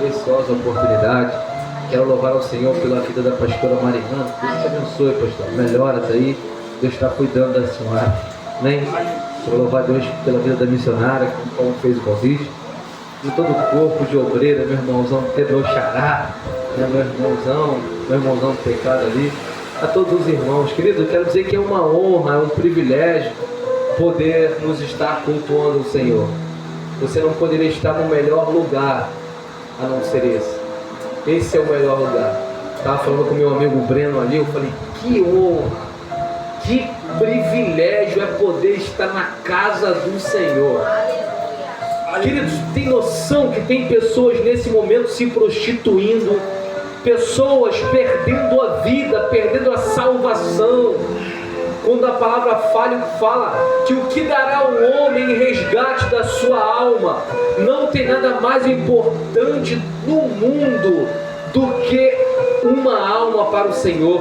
Preciosa oportunidade. Quero louvar ao Senhor pela vida da pastora Mariana. Deus te abençoe, pastor. Melhoras aí. Deus está cuidando da senhora. Amém? Quero louvar a Deus pela vida da missionária, como fez o convite. De todo o corpo de obreira, meu irmãozão Pedro Xará, meu irmãozão do pecado ali. A todos os irmãos, querido, eu quero dizer que é uma honra, é um privilégio poder nos estar cultuando o Senhor. Você não poderia estar no melhor lugar a não ser esse. Esse é o melhor lugar. Estava falando com meu amigo Breno ali, eu falei, que honra, que privilégio é poder estar na casa do Senhor. Queridos, tem noção que tem pessoas nesse momento se prostituindo, pessoas perdendo a vida, perdendo a salvação. Quando a palavra fala que o que dará ao homem em resgate da sua alma, não tem nada mais importante no mundo do que uma alma para o Senhor.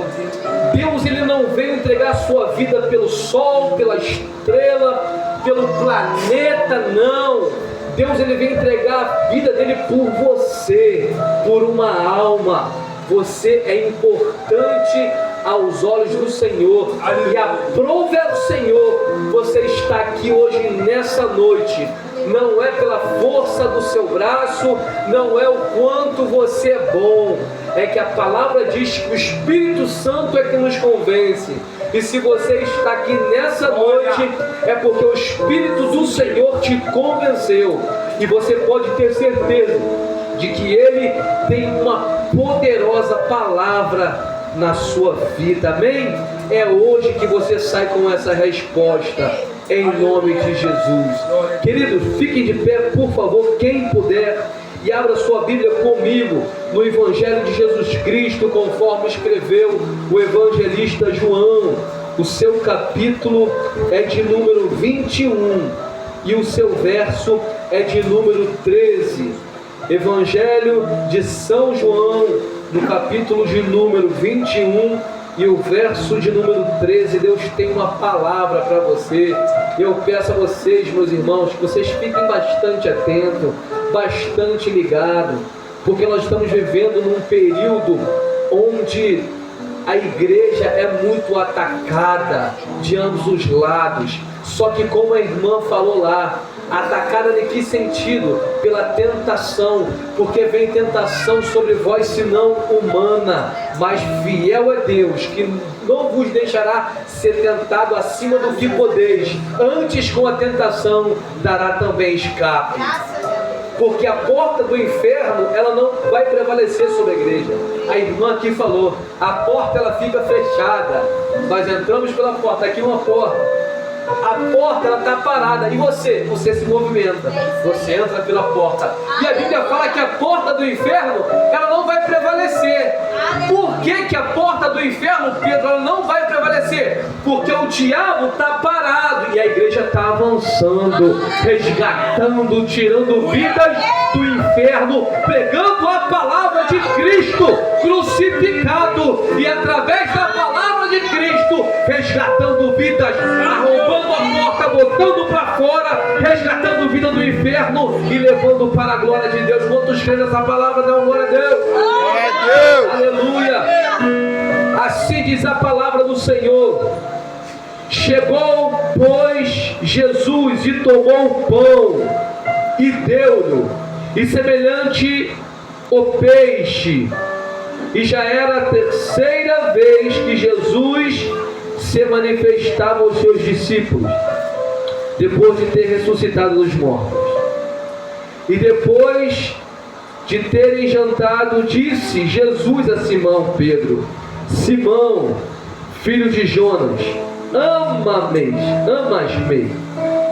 Deus, ele não veio entregar a sua vida pelo sol, pela estrela, pelo planeta, não. Deus, ele veio entregar a vida dele por você, por uma alma. Você é importante aos olhos do Senhor, e aprove ao Senhor você está aqui hoje nessa noite. Não é pela força do seu braço, não é o quanto você é bom, é que a palavra diz que o Espírito Santo é que nos convence. E se você está aqui nessa noite, é porque o Espírito do Senhor te convenceu, e você pode ter certeza de que Ele tem uma poderosa palavra na sua vida, amém? É hoje que você sai com essa resposta, em nome de Jesus. Queridos, fiquem de pé, por favor, quem puder, e abra sua Bíblia comigo no Evangelho de Jesus Cristo, conforme escreveu o evangelista João. O seu capítulo é de número 21 e o seu verso é de número 13. Evangelho de São João, no capítulo de número 21 e o verso de número 13, Deus tem uma palavra para você. Eu peço a vocês, meus irmãos, que vocês fiquem bastante atentos, bastante ligados, porque nós estamos vivendo num período onde a igreja é muito atacada de ambos os lados. Só que, como a irmã falou lá, atacada em que sentido? Pela tentação, porque vem tentação sobre vós, senão humana, mas fiel é Deus, que não vos deixará ser tentado acima do que podeis, antes com a tentação dará também escape. Porque a porta do inferno, ela não vai prevalecer sobre a igreja. A irmã aqui falou, a porta ela fica fechada, nós entramos pela porta, aqui uma porta. A porta ela está parada, e você se movimenta, você entra pela porta, e a Bíblia fala que a porta do inferno ela não vai prevalecer. Por que a porta do inferno, Pedro, ela não vai prevalecer? Porque o diabo está parado e a igreja está avançando, resgatando, tirando vidas do inferno, pregando a palavra de Cristo crucificado, e através da palavra de Cristo resgatando vidas, arrombando a porta, botando para fora, resgatando vida do inferno e levando para a glória de Deus. Quantos creem nessa palavra? Dão glória a Deus. Glória a Deus. Aleluia. Assim diz a palavra do Senhor. Chegou, pois, Jesus e tomou o pão e deu-lhe, e semelhante o peixe. E já era a terceira vez que Jesus se manifestava aos seus discípulos, depois de ter ressuscitado dos mortos. E depois de terem jantado, disse Jesus a Simão Pedro: Simão, filho de Jonas, amas-me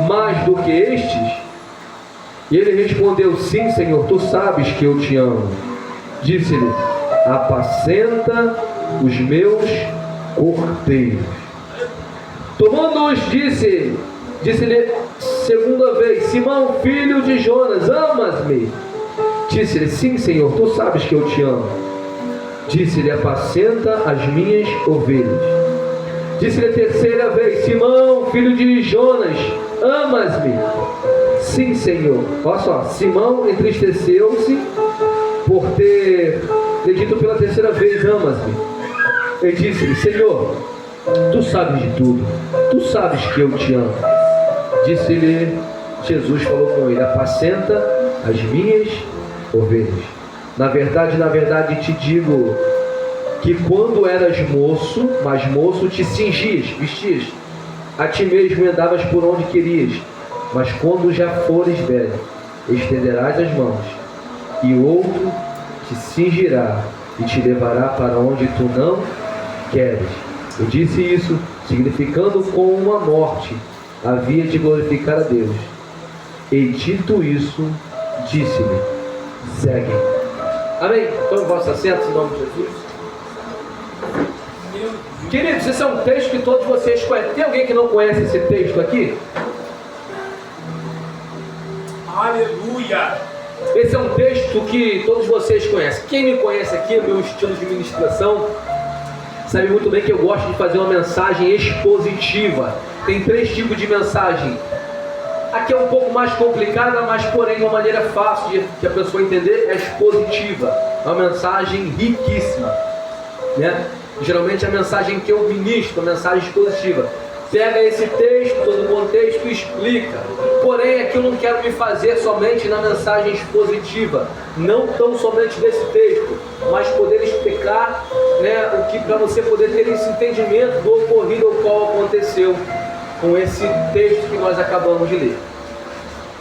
mais do que estes? E ele respondeu: sim, Senhor, tu sabes que eu te amo. Disse-lhe: apacenta os meus cordeiros. Tomando-os, disse-lhe segunda vez: Simão, filho de Jonas, amas-me? Disse-lhe: sim, Senhor, tu sabes que eu te amo. Disse-lhe: apacenta as minhas ovelhas. Disse-lhe a terceira vez: Simão, filho de Jonas, amas-me? Sim, Senhor. Olha só, Simão entristeceu-se por ter lhe dito pela terceira vez: amas-me. Ele disse-lhe: Senhor, tu sabes de tudo, tu sabes que eu te amo. Disse-lhe Jesus, falou com ele: apacenta as minhas ovelhas. Na verdade te digo que quando eras moço, mas moço, te cingias, vestias a ti mesmo e andavas por onde querias. Mas quando já fores velho, estenderás as mãos, e outro te cingirá e te levará para onde tu não queres. Eu disse isso, significando com uma morte havia de glorificar a Deus. E dito isso, disse-lhe: segue. Amém? Tome vossos assentos em nome de Jesus. Queridos, esse é um texto que todos vocês conhecem. Tem alguém que não conhece esse texto aqui? Aleluia! Esse é um texto que todos vocês conhecem. Quem me conhece aqui, meu estilo de ministração, sabe muito bem que eu gosto de fazer uma mensagem expositiva. Tem 3 tipos de mensagem. Aqui é um pouco mais complicada, mas porém de uma maneira fácil de a pessoa entender, é expositiva. É uma mensagem riquíssima, né? Geralmente a mensagem que eu ministro, a mensagem expositiva, pega esse texto, todo o contexto e explica. Porém, aqui eu não quero me fazer somente na mensagem expositiva, não tão somente desse texto, mas poder explicar, né, o que, para você poder ter esse entendimento do ocorrido, o qual aconteceu com esse texto que nós acabamos de ler.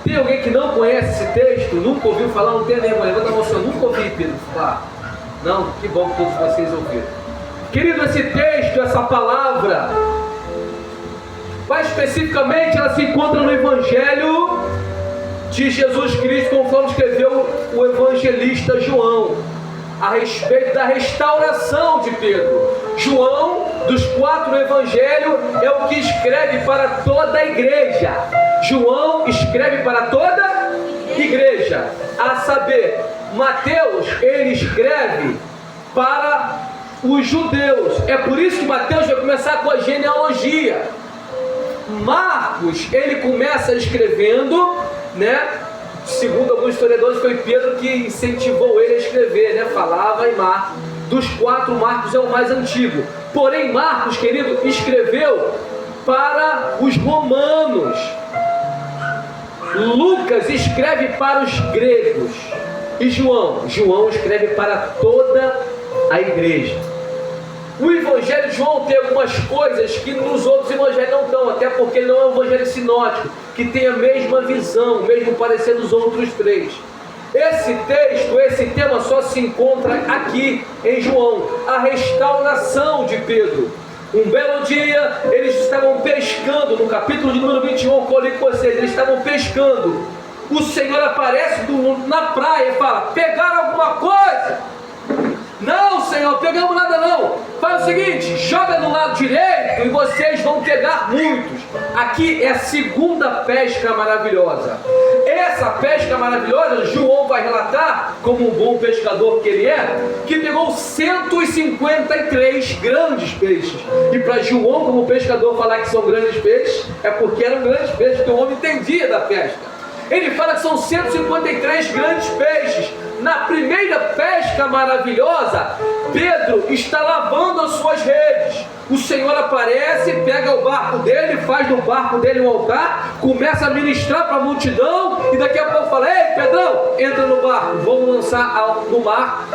Tem alguém que não conhece esse texto, nunca ouviu falar? Não tem nenhuma, levanta a mão, eu nunca ouvi, Pedro, falar. Não, que bom que todos vocês ouviram. Querido, esse texto, essa palavra, mais especificamente, ela se encontra no Evangelho de Jesus Cristo, conforme escreveu o evangelista João, a respeito da restauração de Pedro. João, dos 4 evangelhos, é o que escreve para toda a igreja. João escreve para toda a igreja. A saber, Mateus, ele escreve para os judeus. É por isso que Mateus vai começar com a genealogia. Marcos, ele começa escrevendo, né? Segundo alguns historiadores, foi Pedro que incentivou ele a escrever, né? Falava em Marcos. Dos 4, Marcos é o mais antigo. Porém, Marcos, querido, escreveu para os romanos. Lucas escreve para os gregos. E João escreve para toda a igreja. O evangelho de João tem algumas coisas que nos outros evangelhos não estão, até porque ele não é um evangelho sinótico, que tem a mesma visão, o mesmo parecer dos outros 3. Esse texto, esse tema só se encontra aqui em João, a restauração de Pedro. Um belo dia, eles estavam pescando, no capítulo de número 21, que eu li com vocês, eles estavam pescando. O Senhor aparece na praia e fala: pegaram alguma coisa? Não, Senhor, pegamos nada não. Faz o seguinte, joga no lado direito e vocês vão pegar muitos. Aqui é a segunda pesca maravilhosa. Essa pesca maravilhosa, João vai relatar, como um bom pescador que ele é, que pegou 153 grandes peixes. E para João, como pescador, falar que são grandes peixes, é porque eram grandes peixes, porque o homem entendia da pesca. Ele fala que são 153 grandes peixes. Na primeira pesca maravilhosa, Pedro está lavando as suas redes. O Senhor aparece, pega o barco dele, faz do barco dele um altar, começa a ministrar para a multidão, e daqui a pouco fala: ei, Pedrão, entra no barco, vamos lançar no mar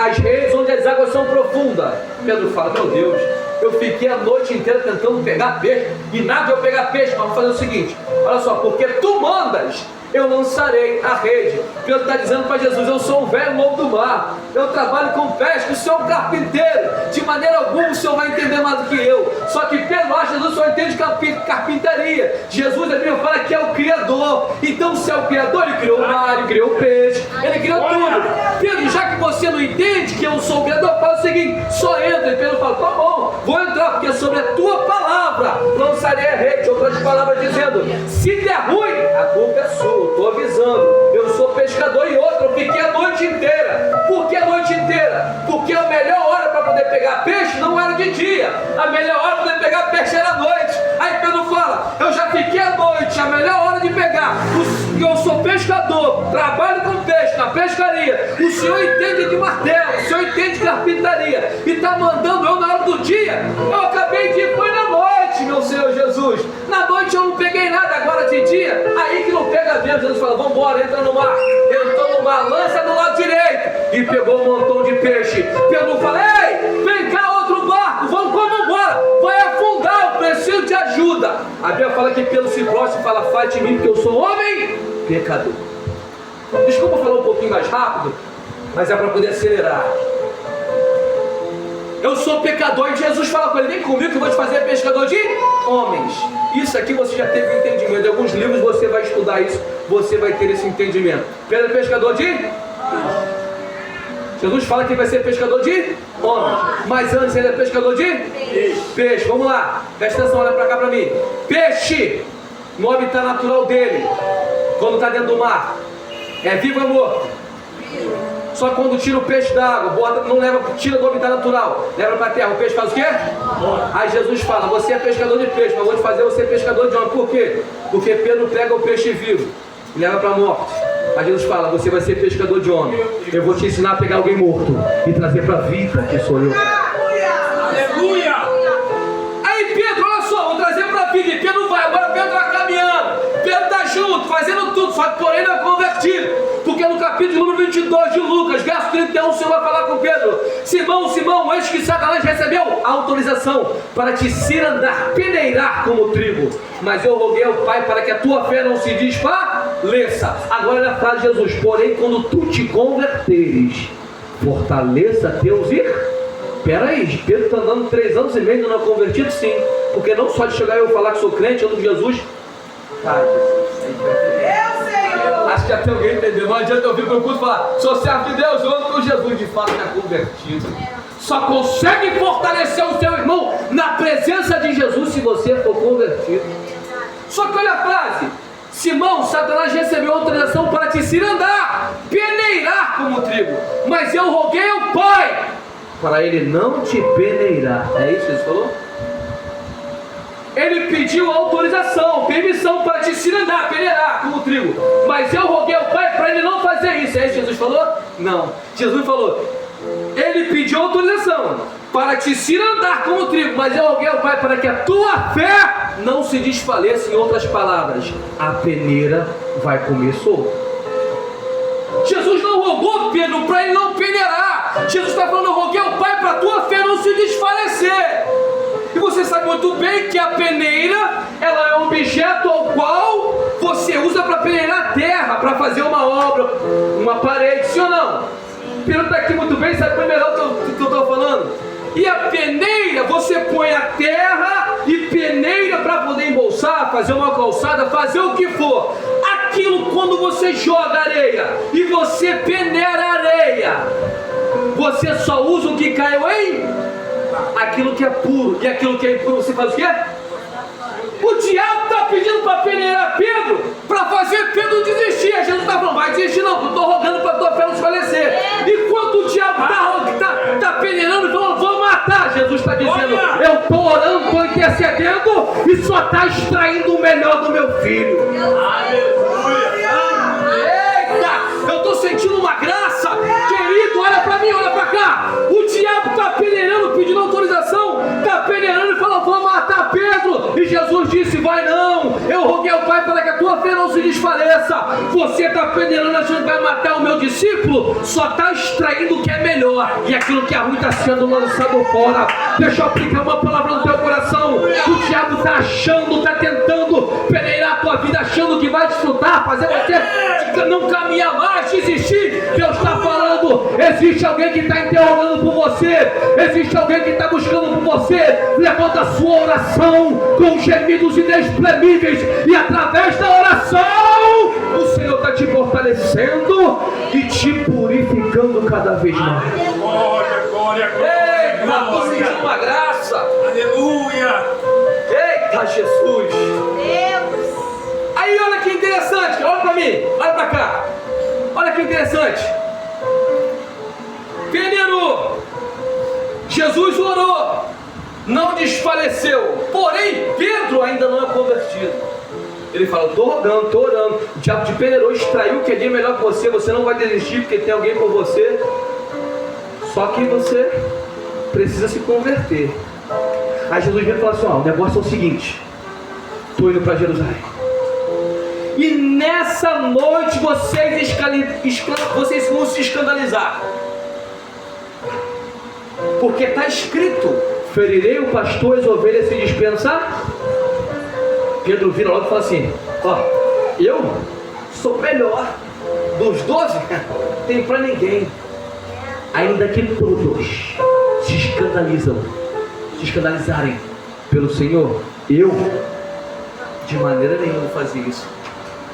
as redes onde as águas são profundas. Pedro fala: meu Deus, eu fiquei a noite inteira tentando pegar peixe, e nada eu pegar peixe. Vamos fazer o seguinte, olha só, porque tu mandas, eu lançarei a rede. Pedro está dizendo para Jesus: eu sou um velho lobo do mar, eu trabalho com pesca, o senhor é um carpinteiro, de maneira alguma o senhor vai entender mais do que eu. Só que Pedro acha que Jesus só entende carpintaria. Jesus, a Bíblia fala que é o Criador. Então, se é o Criador, ele criou o mar, ele criou o peixe, ele criou tudo. Pedro, já que você não entende que eu sou o Criador, fala o seguinte: só entra. E Pedro fala: tá bom, vou entrar, porque sobre a tua palavra lançarei a rede. Outras palavras dizendo: se der ruim, a culpa é sua. Eu estou avisando, eu sou pescador. E outra, eu fiquei a noite inteira. Por que a noite inteira? Porque a melhor hora para poder pegar peixe não era de dia, a melhor hora para poder pegar peixe era à noite. Aí Pedro fala: eu já fiquei à noite, a melhor hora de pegar, eu sou pescador, trabalho com peixe, na pescaria, o Senhor entende de martelo, o Senhor entende de carpintaria, e está mandando eu na hora do dia. Eu acabei de ir, foi na noite, meu Senhor Jesus. Na noite eu não peguei nada, agora de dia, aí que não pega mesmo. Jesus fala, vamos embora, entra no mar. Entrou no mar, lança do lado direito, e pegou um montão de peixe. Pedro fala, ei, vem cá outro barco, vamos embora, vai afundar, eu preciso de ajuda. A Bíblia fala que Pedro se prostra e fala, fale de mim, porque eu sou homem pecador. Desculpa falar um pouquinho mais rápido, mas é para poder acelerar. Eu sou pecador, e Jesus fala com ele, vem comigo que eu vou te fazer pescador de homens. Isso aqui você já teve entendimento. Em alguns livros você vai estudar isso, você vai ter esse entendimento. Pedro é pescador de... Jesus fala que ele vai ser pescador de homens, mas antes ele é pescador de peixe. Vamos lá, presta atenção, olha para cá para mim. Peixe, no habitat natural dele, quando está dentro do mar, é vivo ou é morto? Só quando tira o peixe da água, bota, não leva, tira do habitat natural, leva para a terra, o peixe faz o quê? Aí Jesus fala, você é pescador de peixe, mas vou te fazer você pescador de homem. Por quê? Porque Pedro pega o peixe vivo e leva para a morte. Aí Jesus fala, você vai ser pescador de homem. Eu vou te ensinar a pegar alguém morto e trazer para a vida, que sou eu. Aleluia! Aí Pedro, olha só, vou trazer para a vida. E Pedro vai, agora Pedro vai caminhando. Pedro está junto, fazendo tudo, só que porém não é convertido. Porque no capítulo número 22 de Lucas, verso 31, o Senhor vai falar com Pedro, Simão, Simão, eis que Satanás recebeu autorização para te cirandar, peneirar como trigo. Mas eu roguei ao Pai para que a tua fé não se desfaleça. Agora olha a frase de Jesus, porém quando tu te converteres, fortaleça teus irmãos. Peraí, Pedro está andando 3 anos e meio, não é convertido? Sim, porque não só de chegar eu falar que sou crente, ando com Jesus. Acho que até alguém entendeu. Não adianta eu vir para o culto e falar, sou servo de Deus, eu ando com Jesus. De fato é convertido. Só consegue fortalecer o seu irmão na presença de Jesus se você for convertido. Só que olha a frase, Simão, Satanás recebeu autorização para te cirandar, peneirar como trigo, mas eu roguei ao Pai para ele não te peneirar. É isso que ele falou? Ele pediu autorização, permissão para te cirandar, peneirar como trigo, mas eu roguei ao Pai para ele não fazer isso. É isso que Jesus falou? Não. Jesus falou, ele pediu autorização para te cirandar como trigo, mas eu roguei ao Pai para que a tua fé não se desfaleça. Em outras palavras, a peneira vai comer solto. Jesus não rogou Pedro para ele não peneirar. Jesus está falando, eu roguei ao Pai para a tua fé não se desfalecer. E você sabe muito bem que a peneira, ela é um objeto ao qual você usa para peneirar a terra, para fazer uma obra, uma parede, sim ou não? Pedro está aqui muito bem, sabe melhor o que eu estou falando? E a peneira, você põe a terra e peneira para poder embolsar, fazer uma calçada, fazer o que for. Aquilo quando você joga areia e você peneira a areia, você só usa o que caiu em aquilo que é puro, e aquilo que é impuro você faz o quê? O diabo está pedindo para peneirar Pedro, para fazer Pedro desistir. Jesus está falando, vai desistir não, eu estou rogando para a tua fé não se falecer. Enquanto o diabo está peneirando, falando, vou matar, Jesus está dizendo, eu estou orando, estou intercedendo, e só está extraindo o melhor do meu filho. Eita, eu estou sentindo uma graça, querido, olha para mim, olha para cá. O diabo está peneirando, pedindo autorização, está peneirando e falando, vou matar Pedro. E Jesus disse, vai não, eu roguei ao Pai para que a tua fé não se desfaleça. Você está peneirando, achando que vai matar o meu discípulo, só está extraindo o que é melhor, e aquilo que é ruim está sendo lançado fora. Deixa eu aplicar uma palavra no teu coração. O diabo está achando, está tentando peneirar a tua vida, achando que vai desfrutar, fazer você não caminhar mais, desistir. Deus está falando, existe alguém que está interrogando por você, existe alguém que está buscando por você. Levanta a sua oração com gemidos inexprimíveis, e através da oração o Senhor está te fortalecendo e te purificando cada vez mais. Glória. Eita, estou sentindo uma graça. Aleluia. Eita, Jesus. Deus. Aí olha que interessante, olha para mim, olha para cá. Olha que interessante. Peneirou, Jesus orou, não desfaleceu. Porém, Pedro ainda não é convertido. Ele fala, eu estou rogando, estou orando. O diabo te peneirou, extraiu o que é melhor que você não vai desistir porque tem alguém por você. Só que você precisa se converter. Aí Jesus vem e fala assim, ó, o negócio é o seguinte, estou indo para Jerusalém. E nessa noite vocês vão se escandalizar. Porque está escrito, ferirei o pastor e as ovelhas se dispensar. Pedro vira logo e fala assim, ó, eu sou melhor. Dos 12, tem para ninguém. Ainda que todos se escandalizarem pelo Senhor, eu de maneira nenhuma vou fazer isso.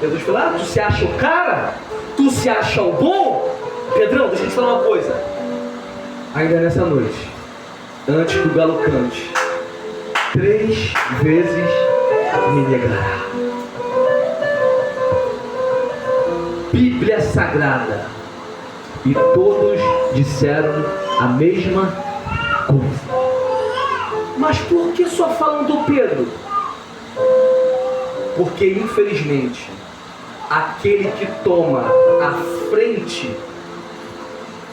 Jesus fala, tu se acha o cara? Tu se acha o bom? Pedrão, deixa eu te falar uma coisa. Ainda nessa noite, antes que o galo cante, 3 vezes me negará. Bíblia Sagrada. E todos disseram a mesma coisa. Mas por que só falam do Pedro? Porque infelizmente aquele que toma a frente,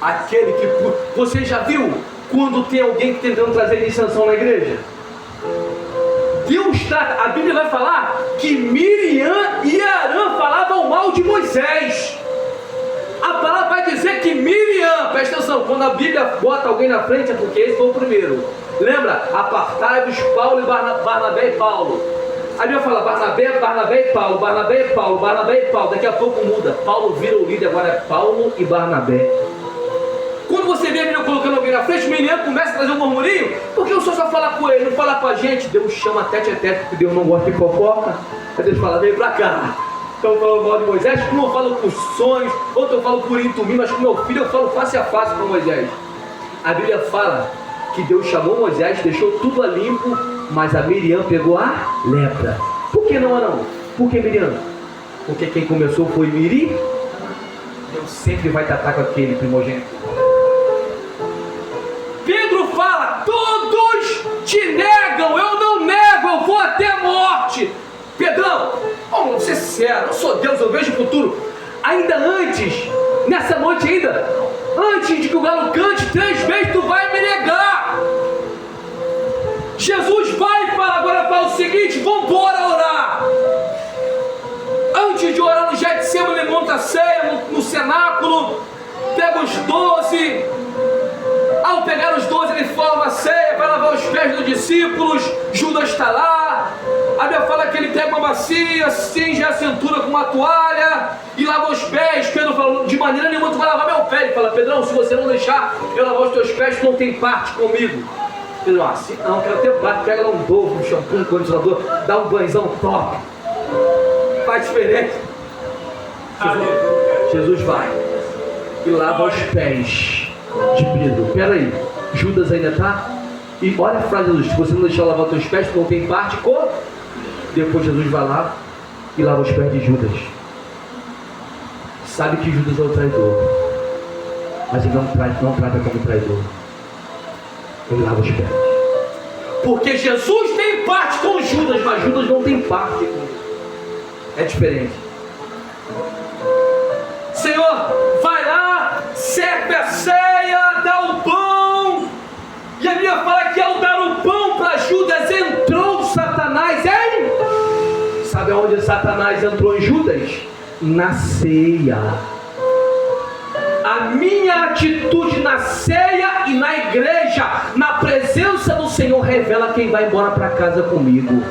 aquele que... Você já viu quando tem alguém tentando trazer iniciação na igreja? Deus trata, a Bíblia vai falar que Miriam e Arã falavam mal de Moisés. A palavra vai dizer que Miriam, presta atenção, quando a Bíblia bota alguém na frente é porque esse foi o primeiro. Lembra? Apartai-vos Paulo e Barnabé e Paulo. A Bíblia fala Barnabé e Paulo, Barnabé e Paulo, Barnabé e Paulo. Daqui a pouco muda. Paulo vira o líder, agora é Paulo e Barnabé. Quando você vê a Miriam colocando alguém na frente, Miriam começa a trazer um murmurinho, porque o senhor só fala com ele, não fala com a gente. Deus chama tete a tete, porque Deus não gosta de fofoca. Aí Deus fala, vem pra cá. Então eu falo mal de Moisés, como eu falo por sonhos, outro eu falo por intumir, mas com meu filho eu falo face a face com Moisés. A Bíblia fala que Deus chamou Moisés, deixou tudo a limpo, mas a Miriam pegou a lepra. Por que não, Arão? Por que Miriam? Porque quem começou foi Miri. Deus sempre vai tratar com aquele primogênito. Pedro fala, todos te negam, eu não nego, eu vou até a morte. Pedrão, vamos ser sério, eu sou Deus, eu vejo o futuro. Ainda antes, nessa noite ainda, antes de que o galo cante 3 vezes, tu vai me negar. Jesus vai e fala, agora fala o seguinte, vamos embora orar. Antes de orar no Getsemane, ele monta a ceia no cenáculo, pega os 12, ao pegar os 12 ele forma a ceia, vai lavar os pés dos discípulos, Judas está lá, a Bíblia fala que ele pega uma bacia, cinge a cintura com uma toalha e lava os pés. Pedro falou, de maneira nenhuma tu vai lavar meu pé. Ele fala, Pedrão, se você não deixar eu lavar os teus pés, tu não tem parte comigo. Pedro, assim não, quero ter parte, pega lá um Dove, um shampoo, um condicionador, dá um banhozão top, faz diferença. Jesus vai e lava os pés de Pedro. Pera aí, Judas ainda está? E olha a frase de Jesus, se você não deixar eu lavar os teus pés, tu não tem parte com... Depois Jesus vai lá e lava os pés de Judas. Sabe que Judas é o traidor, mas ele não trata como traidor. Ele lava os pés. Porque Jesus tem parte com Judas, mas Judas não tem parte com ele. É diferente. Senhor, vai lá, serve a ceia, dá o pão. E a Bíblia fala que ao dar o pão para Judas, entrou Satanás, hein? Sabe aonde Satanás entrou em Judas? Na ceia. A minha atitude na ceia e na igreja, na presença do Senhor, revela quem vai embora para casa comigo.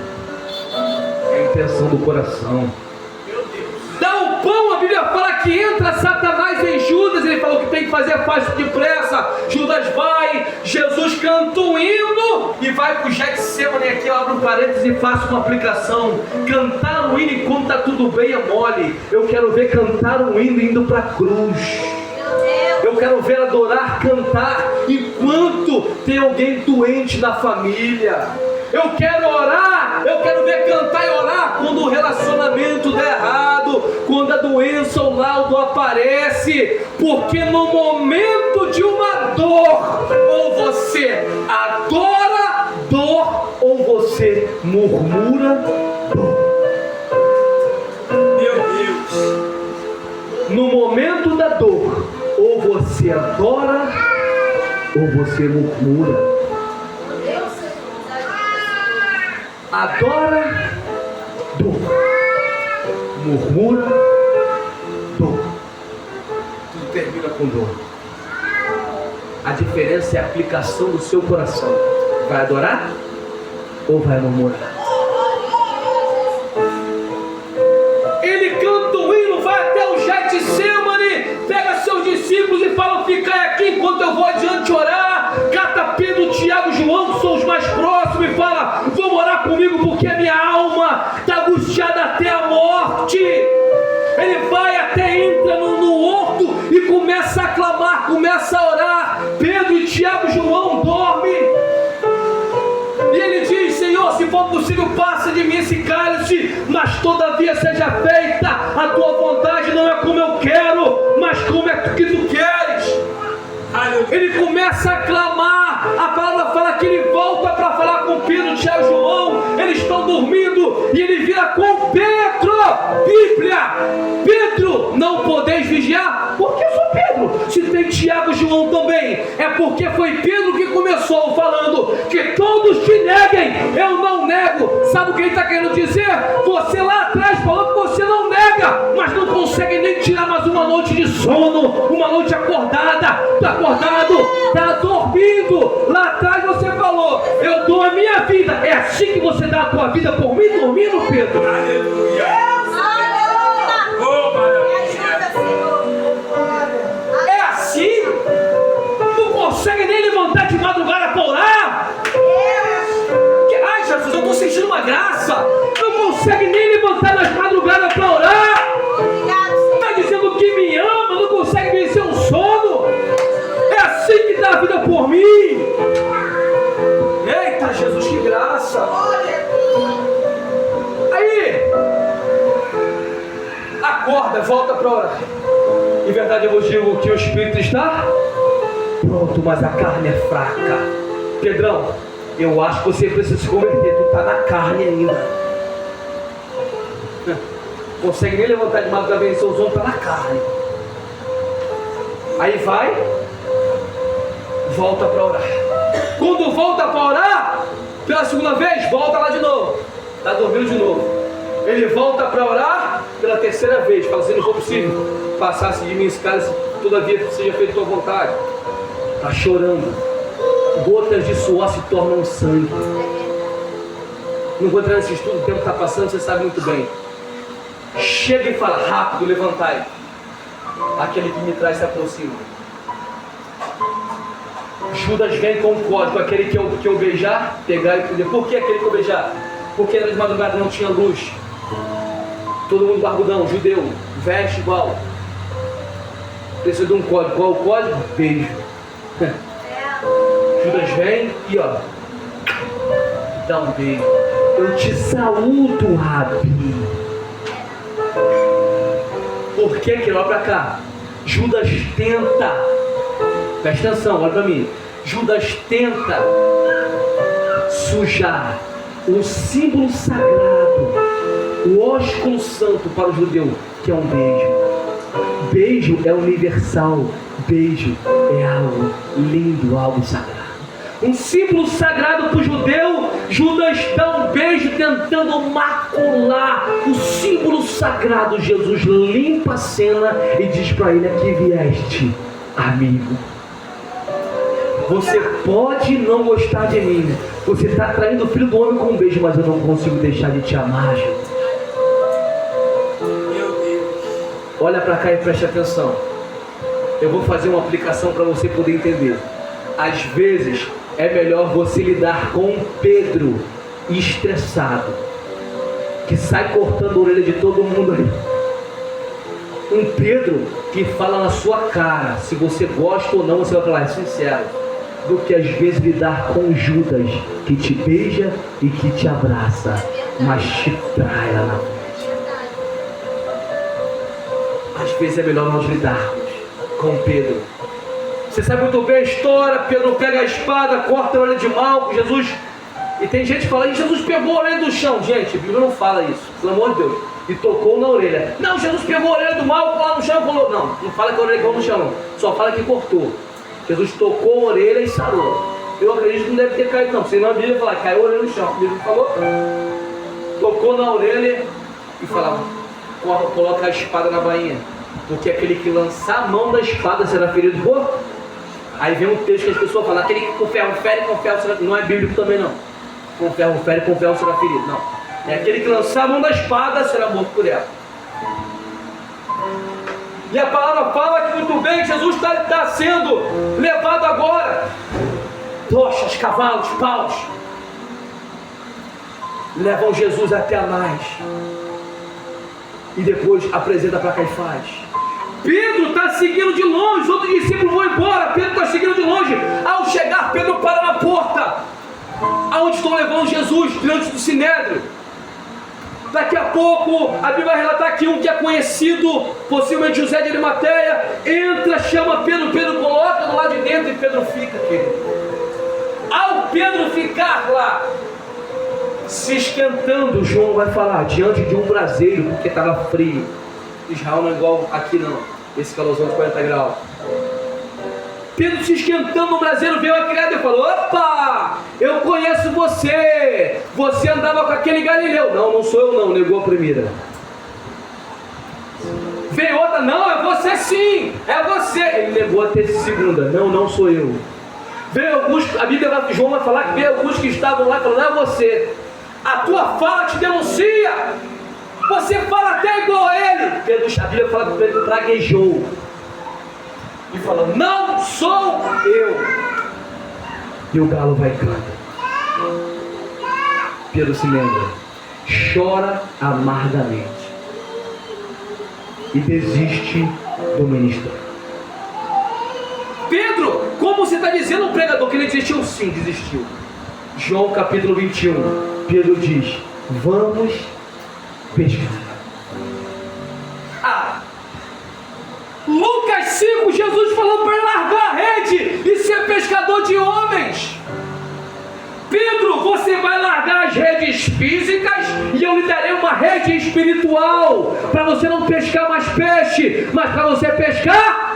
É a intenção do coração. Dá o pão, a Bíblia fala que entra Satanás em Judas. Ele falou que tem que fazer fácil depressa. Judas vai, Jesus canta um hino e vai para o Getsemane. Aqui eu abro um parênteses e faço uma aplicação. Cantar um hino enquanto está tudo bem é mole. Eu quero ver cantar um hino indo para a cruz. Eu quero ver adorar, cantar enquanto tem alguém doente na família. Eu quero orar, eu quero ver cantar e orar quando o relacionamento der errado, quando a doença ou o laudo aparece, porque no momento de uma dor, ou você adora dor, ou você murmura dor. adora ou você murmura? Adora, dor. Murmura, dor. Tudo termina com dor. A diferença é a aplicação do seu coração. Vai adorar ou vai murmurar? Ele canta o hino, vai até o Getsemane, pega seus discípulos e fala: ficai aqui enquanto eu vou adiante orar. Cata Pedro, Tiago, João, que são os mais próximos, e fala: vão orar comigo porque a minha alma está angustiada até a morte. Ele vai até, entra no horto e começa a clamar, começa a orar. Pedro e Tiago e João dormem. E ele diz: Senhor, se for possível, passa de mim esse cálice, mas todavia seja feita a tua vontade, não é como eu quero, mas como é que tu queres. Ele começa a clamar. A palavra fala que ele volta para falar com Pedro, Tiago e João. Eles estão dormindo e ele vira com Pedro. Bíblia: Pedro, não podeis vigiar? Por que só Pedro? Se tem Tiago e João também. É porque foi Pedro que começou falando que todos te neguem, eu não nego. Sabe o que ele está querendo dizer? Você lá atrás falou que você não nega, mas não consegue nem tirar mais uma noite de sono, uma noite acordada. Está acordado, está dormindo. Lá atrás você falou: eu dou a minha vida. É assim que você dá a tua vida por mim, dormindo, Pedro? Aleluia. Oh, É assim? Não consegue nem levantar de madrugada para orar? Ai, Jesus, eu estou sentindo uma graça. Não consegue nem levantar nas madrugadas para orar? Está dizendo que me ama, não consegue vencer um sono? É assim que dá a vida por mim? Eita, Jesus, que graça! Aí, acorda, volta para orar. Em verdade eu vos digo que o espírito está pronto, mas a carne é fraca. Pedrão, eu acho que você precisa se converter. Tu está na carne ainda. Consegue nem levantar de madrugada, vencer o sono, está na carne. Aí vai, volta para orar. Quando volta para orar, pela segunda vez, volta lá de novo. Está dormindo de novo. Ele volta para orar pela terceira vez. Fala assim: não for possível, passasse de mim esse cálice, todavia seja feita a tua vontade. Está chorando. Gotas de suor se tornam sangue. Não vou entrar nesse estudo, o tempo está passando, você sabe muito bem. Chega e fala: rápido, levantai. Aquele que me traz se aproxima. Judas vem com o código: aquele que eu beijar, pegar e prender. Por que aquele que eu beijar? Porque era de madrugada, não tinha luz. Todo mundo barbudão, judeu, veste igual. Precisa de um código. Qual o código? Beijo. Judas vem e ó, dá um beijo. Eu te saúdo, Rabi. Por que que? Olha pra cá. Judas tenta, presta atenção, olha pra mim. Judas tenta sujar o símbolo sagrado, o ósculo santo para o judeu, que é um beijo. Beijo é universal. Beijo é algo lindo, algo sagrado. Um símbolo sagrado para o judeu. Judas dá um beijo tentando macular o símbolo sagrado. Jesus limpa a cena e diz para ele: aqui vieste, amigo. Você pode não gostar de mim, você está traindo o filho do homem com um beijo, mas eu não consigo deixar de te amar, Jesus. meu Deus. Olha para cá e preste atenção. Eu vou fazer uma aplicação para você poder entender. Às vezes é melhor você lidar com um Pedro estressado, que sai cortando a orelha de todo mundo aí. Um Pedro que fala na sua cara se você gosta ou não, você vai falar: é sincero. Do que às vezes lidar com Judas, que te beija e que te abraça, mas te trai lá na frente. Às vezes é melhor nós lidarmos com Pedro. Você sabe muito bem a história. Pedro pega a espada, corta a orelha de Malco, Jesus. E tem gente que fala: Jesus pegou a orelha do chão. Gente, a Bíblia não fala isso, pelo amor de Deus. e tocou na orelha. Não, Jesus pegou a orelha do mal, lá no chão e falou. Não fala que a orelha caiu no chão, não. Só fala que cortou. Jesus tocou a orelha e sarou. Eu acredito que não deve ter caído, não. Senão a Bíblia fala, caiu a orelha no chão. A Bíblia falou, tocou na orelha e falava, coloca a espada na bainha, porque aquele que lançar a mão da espada será ferido por... Aí vem um texto que as pessoas falam, aquele que com ferro fere, com ferro será... Não é bíblico também, não. Com ferro fere, com ferro será ferido. Não. É aquele que lançar a mão da espada será morto por ela. E a palavra fala que muito bem, Jesus está sendo levado agora. Tochas, cavalos, paus levam Jesus até Anás e depois apresenta para Caifás. Pedro está seguindo de longe, os outros discípulos vão embora, Pedro está seguindo de longe. Ao chegar, Pedro para na porta, aonde estão levando Jesus, diante do Sinédrio. Daqui a pouco, a Bíblia vai relatar que um que é conhecido, possivelmente José de Arimateia, entra, chama Pedro, Pedro coloca do lado de dentro e Pedro fica, querido. Ao Pedro ficar lá, se esquentando, João vai falar, diante de um braseiro, porque estava frio. Israel não é igual aqui não, esse calorzão de 40 graus. Pedro se esquentando no braseiro, veio a criada e falou, opa, eu conheço você, você andava com aquele Galileu. Não sou eu não, negou a primeira. Veio outra, não, é você sim, é você. Ele negou a segunda, não sou eu. Veio alguns, a Bíblia, João vai falar que veio alguns que estavam lá e falaram, não é você, a tua fala te denuncia, você fala até igual a ele. Pedro, a Bíblia fala que Pedro praguejou e falou, não sou eu. E o galo vai cantar. Pedro se lembra, chora amargamente e desiste do ministério. Pedro, como você está dizendo ao pregador que ele desistiu? Sim, desistiu. João capítulo 21, Pedro diz, vamos pescar. Lucas 5, Jesus falou para ele largar a rede e ser pescador de homens. Pedro, você vai largar as redes físicas e eu lhe darei uma rede espiritual para você não pescar mais peixe, mas para você pescar.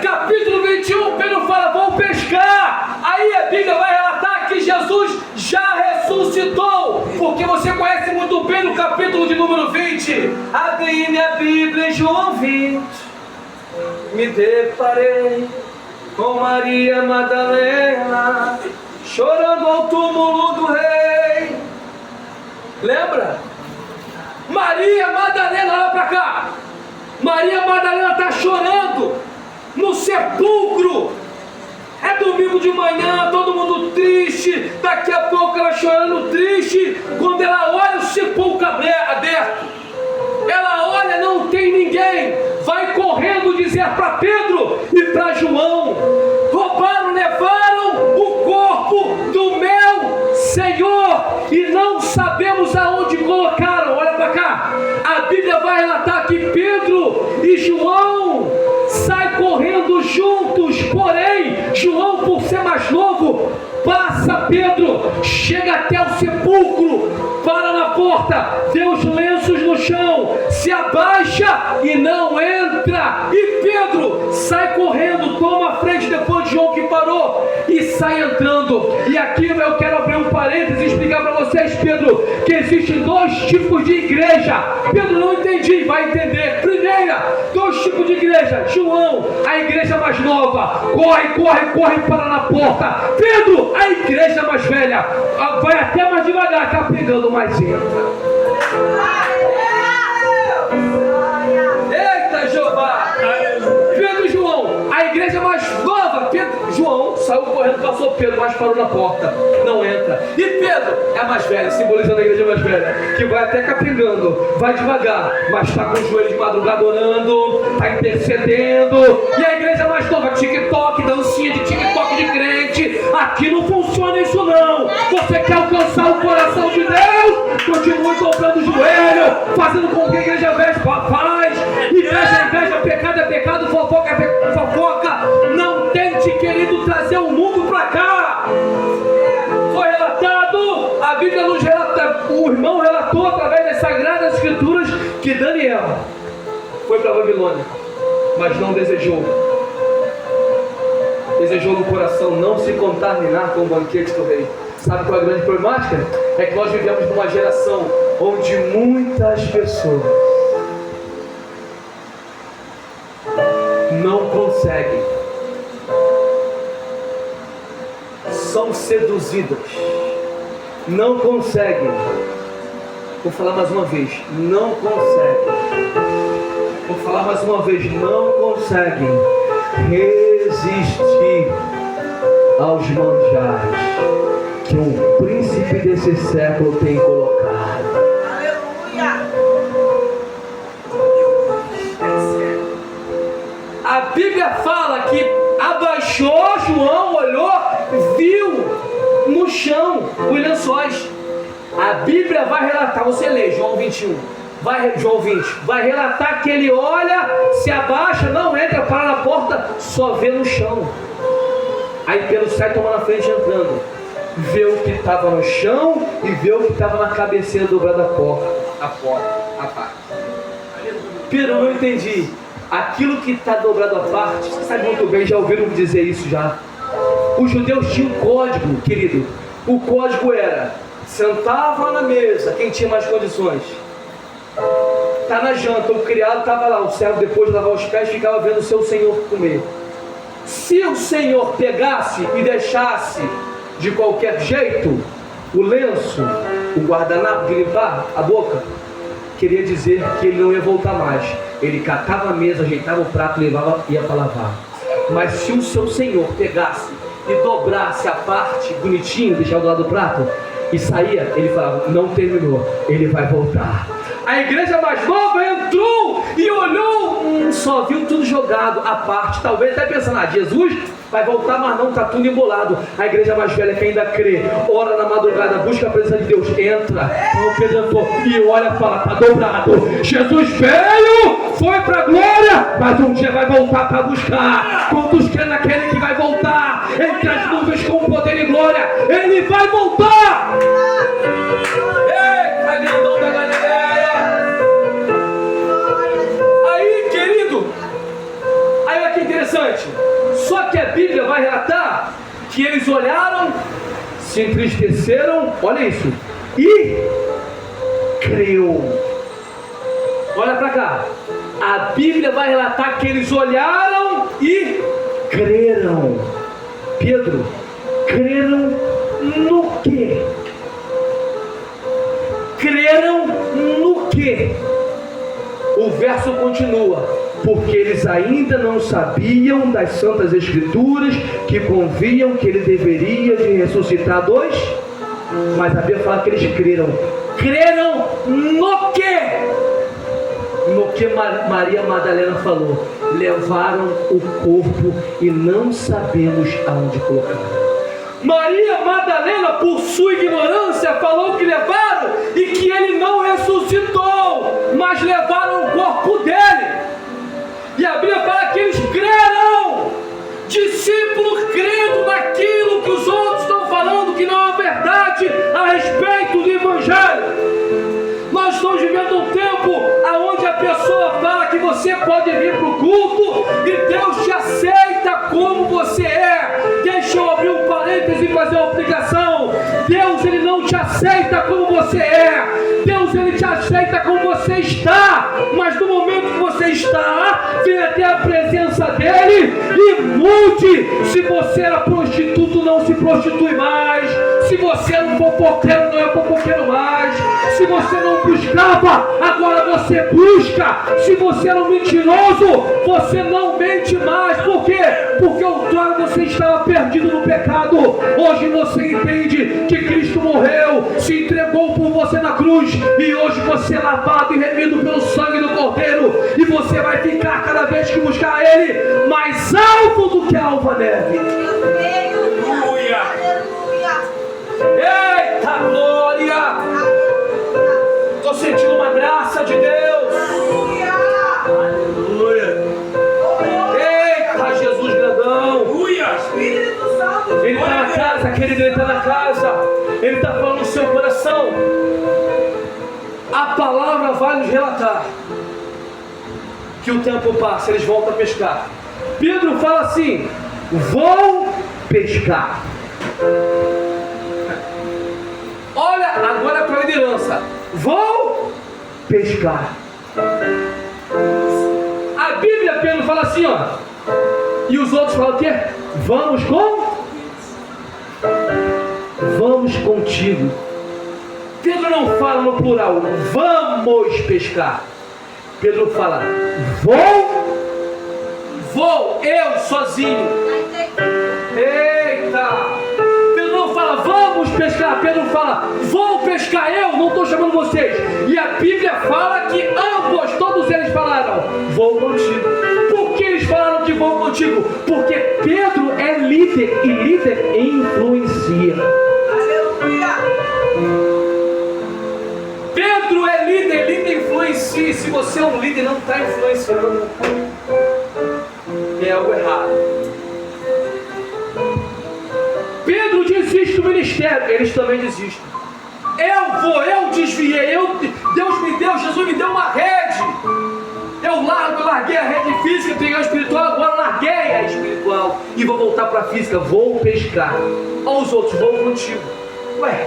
Capítulo 21, Pedro fala, vamos pescar. Aí a Bíblia vai relatar que Jesus já ressuscitou, porque você conhece muito bem no capítulo de número 20. Abri minha Bíblia em João 20, me deparei com Maria Madalena, chorando ao túmulo do rei. Lembra? Maria Madalena, olha para cá. Maria Madalena está chorando no sepulcro. É domingo de manhã, todo mundo triste. Daqui a pouco ela chorando triste. Quando ela olha o sepulcro aberto, ela olha, não tem ninguém. Vai correndo dizer para Pedro e para João, roubaram, levaram o corpo do meu Senhor e não sabemos aonde colocaram. Olha para cá, a Bíblia vai relatar que Pedro e João saem correndo juntos, porém João, por ser mais novo, passa Pedro, chega até o sepulcro, para na porta, vê os lenços no chão, se abaixa e não entra. E Pedro sai correndo, toma a frente depois de João que parou e sai entrando. E aqui eu quero abrir um parênteses e explicar para vocês, Pedro, que existem dois tipos de igreja. Pedro não entendi, vai entender. Primeira, dois tipos de igreja. João, a igreja mais nova, corre para na porta. Pedro, a igreja mais velha, vai até mais devagar, tá pegando mais entra. Eita Jeová! Pedro e João, a igreja mais nova. João saiu correndo, passou Pedro, mas parou na porta, não entra. E Pedro é a mais velha, simbolizando a igreja mais velha, que vai até capengando, vai devagar, mas está com os joelhos de madrugada orando, está intercedendo. E a igreja mais nova, TikTok, dancinha de TikTok de crente. Aqui não funciona isso não. Você quer alcançar o coração de Deus? Continue dobrando o joelho, fazendo com que a igreja velha faz. Inveja, pecado é pecado, fofoca é fofoca. Não tente, querido, trazer o mundo para cá. Foi relatado, a Bíblia nos relata, o relatou através das Sagradas Escrituras que Daniel foi para a Babilônia, mas não desejou. Desejou no coração não se contaminar com o banquete do rei. Sabe qual é a grande problemática? É que nós vivemos numa geração onde muitas pessoas não conseguem, são seduzidas, não conseguem. Vou falar mais uma vez, não conseguem. Vou falar mais uma vez, não conseguem resistir aos manjares que o príncipe desse século tem colocado. Aleluia! A Bíblia fala que abaixou, João olhou, viu no chão os lençóis. A Bíblia vai relatar, você lê João 21, João 20, vai relatar que ele olha, se abaixa, não entra, para na porta, só vê no chão. Aí Pedro sai, toma na frente entrando, vê o que estava no chão e vê o que estava na cabeceira dobrada da porta, a parte. Pedro, não entendi. Aquilo que está dobrado à parte, você sabe muito bem, já ouviram dizer isso já. Os judeus tinham um código, querido. O código era: sentava na mesa quem tinha mais condições. Está na janta, o criado estava lá, o servo depois de lavar os pés ficava vendo o seu senhor comer. Se o senhor pegasse e deixasse de qualquer jeito o lenço, o guardanapo de limpar a boca, queria dizer que ele não ia voltar mais. Ele catava a mesa, ajeitava o prato, levava e ia para lavar. Mas se o seu senhor pegasse e dobrasse a parte bonitinho, deixava do lado do prato e saía, ele falava: não terminou, ele vai voltar. A igreja mais nova entrou e olhou, só viu tudo jogado à parte. Talvez até pensando: Jesus vai voltar, mas não, está tudo embolado. A igreja mais velha que ainda crê, ora na madrugada, busca a presença de Deus, entra, como Pedro entrou, e olha e fala: está dobrado. Jesus veio, foi para a glória, mas um dia vai voltar para buscar. Quantos querem naquele que vai voltar entre as nuvens com poder e glória? Ele vai voltar. Eita, grandão da Galileia. Aí, querido, aí olha que interessante. Só que a Bíblia vai relatar que eles olharam, se entristeceram, olha isso, e creu. Olha para cá. A Bíblia vai relatar que eles olharam e creram. Pedro, creram no quê? Creram no quê? O verso continua: porque eles ainda não sabiam das santas escrituras que convinham que ele deveria de ressuscitar dois. Mas a Bíblia fala que eles creram. Creram no quê? No que Maria Madalena falou: levaram o corpo e não sabemos aonde colocaram. Maria Madalena, por sua ignorância, falou que levaram e que ele não ressuscitou, mas levaram o corpo dele. E a Bíblia fala que eles creram. Discípulos crendo naquilo que os outros estão falando que não é verdade a respeito do Evangelho. Nós estamos vivendo um tempo onde a pessoa fala que você pode vir para o culto e Deus te aceita como você é. Deixa eu abrir um parêntese e fazer uma aplicação. Deus, ele não te aceita como você é. Deus, ele te aceita como você está. Mas no momento que você está, vem até a presença dele e mude. Se você era prostituto, não se prostitui mais. Se você era um fofoqueiro, não é fofoqueiro mais. Se você não buscava, agora você busca. Se você era um mentiroso, você não mente mais. Por quê? Porque outrora você estava perdido no pecado. Hoje você entende que Cristo morreu, se entregou por você na cruz, e hoje você é lavado e remido pelo sangue do Cordeiro, e você vai ficar cada vez que buscar Ele mais alto do que a alva neve. Aleluia! Eita glória! Estou sentindo uma graça de Deus. Aleluia! Eita, Jesus grandão! Ele está na casa, querido, ele está na casa. Ele está falando no seu coração. A palavra vai nos relatar que o tempo passa, eles voltam a pescar. Pedro fala assim: vão pescar. Olha, agora para a liderança: vão pescar. A Bíblia, Pedro fala assim, ó. E os outros falam o quê? Vamos contigo. Pedro não fala no plural, vamos pescar. Pedro fala, vou, eu sozinho. Eita! Pedro não fala, vamos pescar. Pedro fala, vou pescar eu, não estou chamando vocês. E a Bíblia fala que ambos, todos eles falaram, vou contigo. Por que eles falaram que vão contigo? Porque Pedro é líder e líder influencia. Aleluia. Pedro é líder influencia. Se você é um líder e não está influenciando, é algo errado. Pedro desiste do ministério, eles também desistem. Eu desviei, Deus me deu, Jesus me deu uma rede. Eu larguei a rede física, peguei a espiritual, agora larguei a espiritual e vou voltar para a física, vou pescar. Olha os outros, vou contigo. Ué,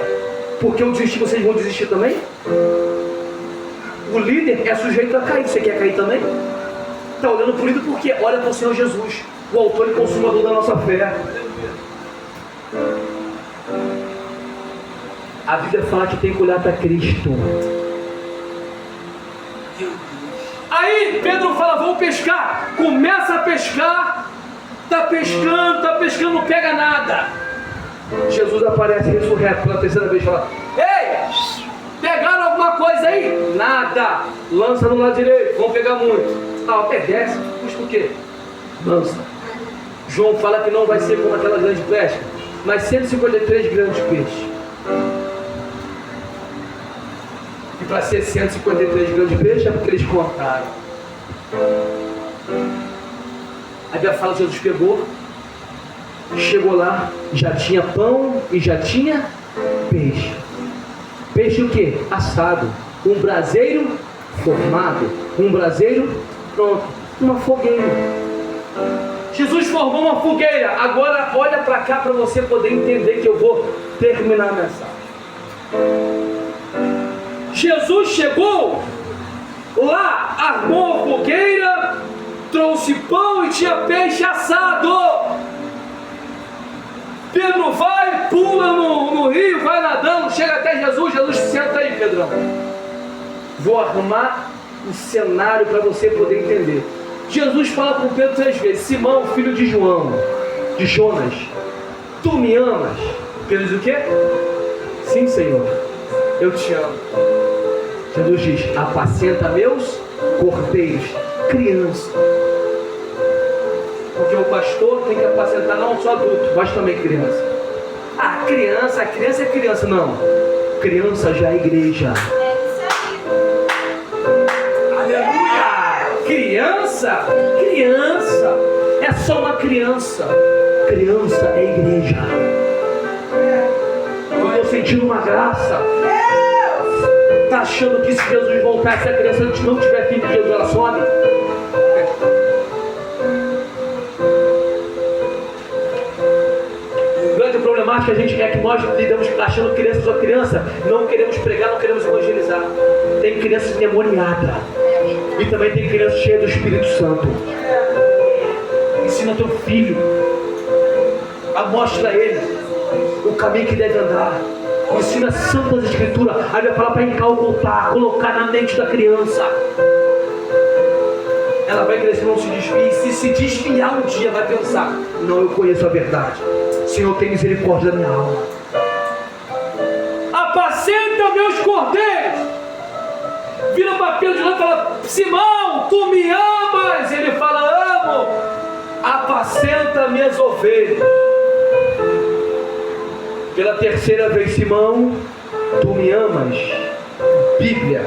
porque eu desisti, vocês vão desistir também? O líder é sujeito a cair, você quer cair também? Está olhando para o líder porque olha para o Senhor Jesus, o autor e consumador da nossa fé. A Bíblia fala que tem que olhar para Cristo. Aí Pedro fala, vou pescar. Começa a pescar. Tá pescando, não pega nada. Jesus aparece ressurreto pela terceira vez e fala, ei, pegaram alguma coisa aí? Nada. Lança no lado direito, vão pegar muito. Ah, obedece, custa o quê? Lança. João fala que não vai ser como aquela grande pesca, mas 153 grandes peixes. E para ser 153 grandes peixes é porque eles contaram. A Bíblia fala que Jesus pegou, chegou lá, já tinha pão e já tinha peixe. Peixe o quê? Assado. Um braseiro formado. Um braseiro pronto. Uma fogueira. Jesus formou uma fogueira. Agora olha para cá para você poder entender que eu vou terminar a mensagem. Jesus chegou lá, armou a fogueira, trouxe pão e tinha peixe assado. Pedro vai, pula no rio, vai nadando, chega até Jesus. Jesus, senta aí, Pedrão. Vou arrumar o cenário para você poder entender. Jesus fala com Pedro 3 vezes: Simão, filho de João, de Jonas, tu me amas? Pedro diz o quê? Sim, Senhor, eu te amo. Jesus diz: apacenta meus cordeiros. Criança. Porque o pastor tem que apacentar não só adulto, mas também criança. Ah, criança é criança. Não, criança já é igreja. Aleluia! Criança é só uma criança. Criança é igreja. Eu estou sentindo uma graça. Está achando que se Jesus voltar, se a criança não tiver filho de Jesus, ela some? O grande problemático é que nós lidamos achando que criança só criança, não queremos pregar, não queremos evangelizar. Tem criança endemoniada e também tem criança cheia do Espírito Santo. Ensina teu filho, mostra a ele o caminho que deve andar. Ensina santas escrituras. Aí vai falar para encalcotar, colocar na mente da criança. Ela vai crescer, não se desvie. Se desviar um dia, vai pensar: não, eu conheço a verdade. Senhor, tem misericórdia da minha alma. Apacenta meus cordeiros. Vira para Pedro de novo e fala: Simão, tu me amas? Ele fala: amo. Apacenta minhas ovelhas. Pela terceira vez: Simão, tu me amas? Bíblia,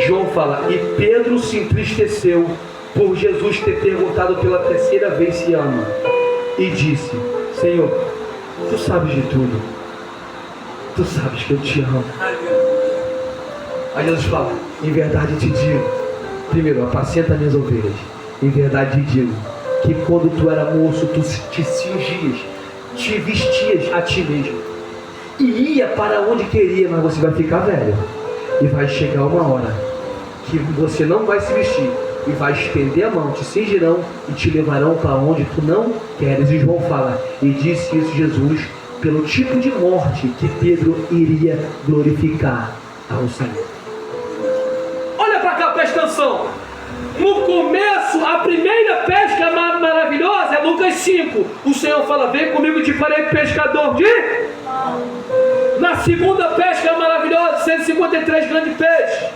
João fala: e Pedro se entristeceu por Jesus ter perguntado pela terceira vez se ama, e disse: Senhor, tu sabes de tudo, tu sabes que eu te amo. Aí Jesus fala: em verdade te digo, primeiro, apacenta minhas ovelhas. Em verdade te digo, que quando tu era moço, tu te cingias, te vestias a ti mesmo, e ia para onde queria, mas você vai ficar velho, e vai chegar uma hora que você não vai se vestir, e vai estender a mão, te cingirão e te levarão para onde tu não queres. E João fala: e disse isso Jesus pelo tipo de morte que Pedro iria glorificar ao Senhor. Olha para cá, presta atenção. No começo, a primeira pesca maravilhosa é Lucas 5. O Senhor fala: vem comigo, te farei pescador de... Na segunda pesca maravilhosa, 153 grandes peixes,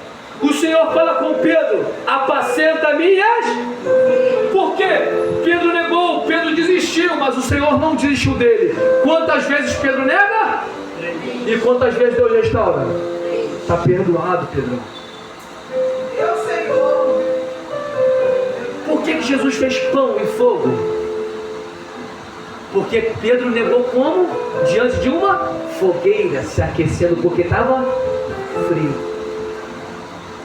o Senhor fala com Pedro: apacenta minhas. Por quê? Pedro negou, Pedro desistiu, mas o Senhor não desistiu dele. Quantas vezes Pedro nega? E quantas vezes Deus restaura? Está perdoado, Pedro. Eu, Senhor. Por que Jesus fez pão e fogo? Porque Pedro negou como? Diante de uma fogueira, se aquecendo, porque estava frio.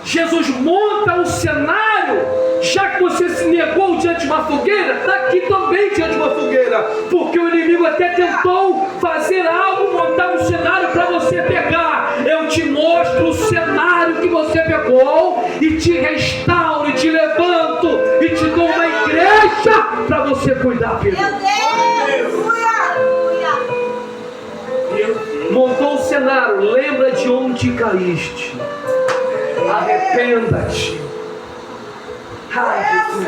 Jesus monta o cenário, já que você se negou diante de uma fogueira, está aqui também diante de uma fogueira, porque o inimigo até tentou fazer algo, montar um cenário para você pegar. Eu te mostro o cenário que você pegou, e te restauro, e te levanto, e te dou uma igreja para você cuidar, Pedro. Meu Deus! Montou o cenário, lembra de onde caíste. Arrependa-te. Ai, Jesus.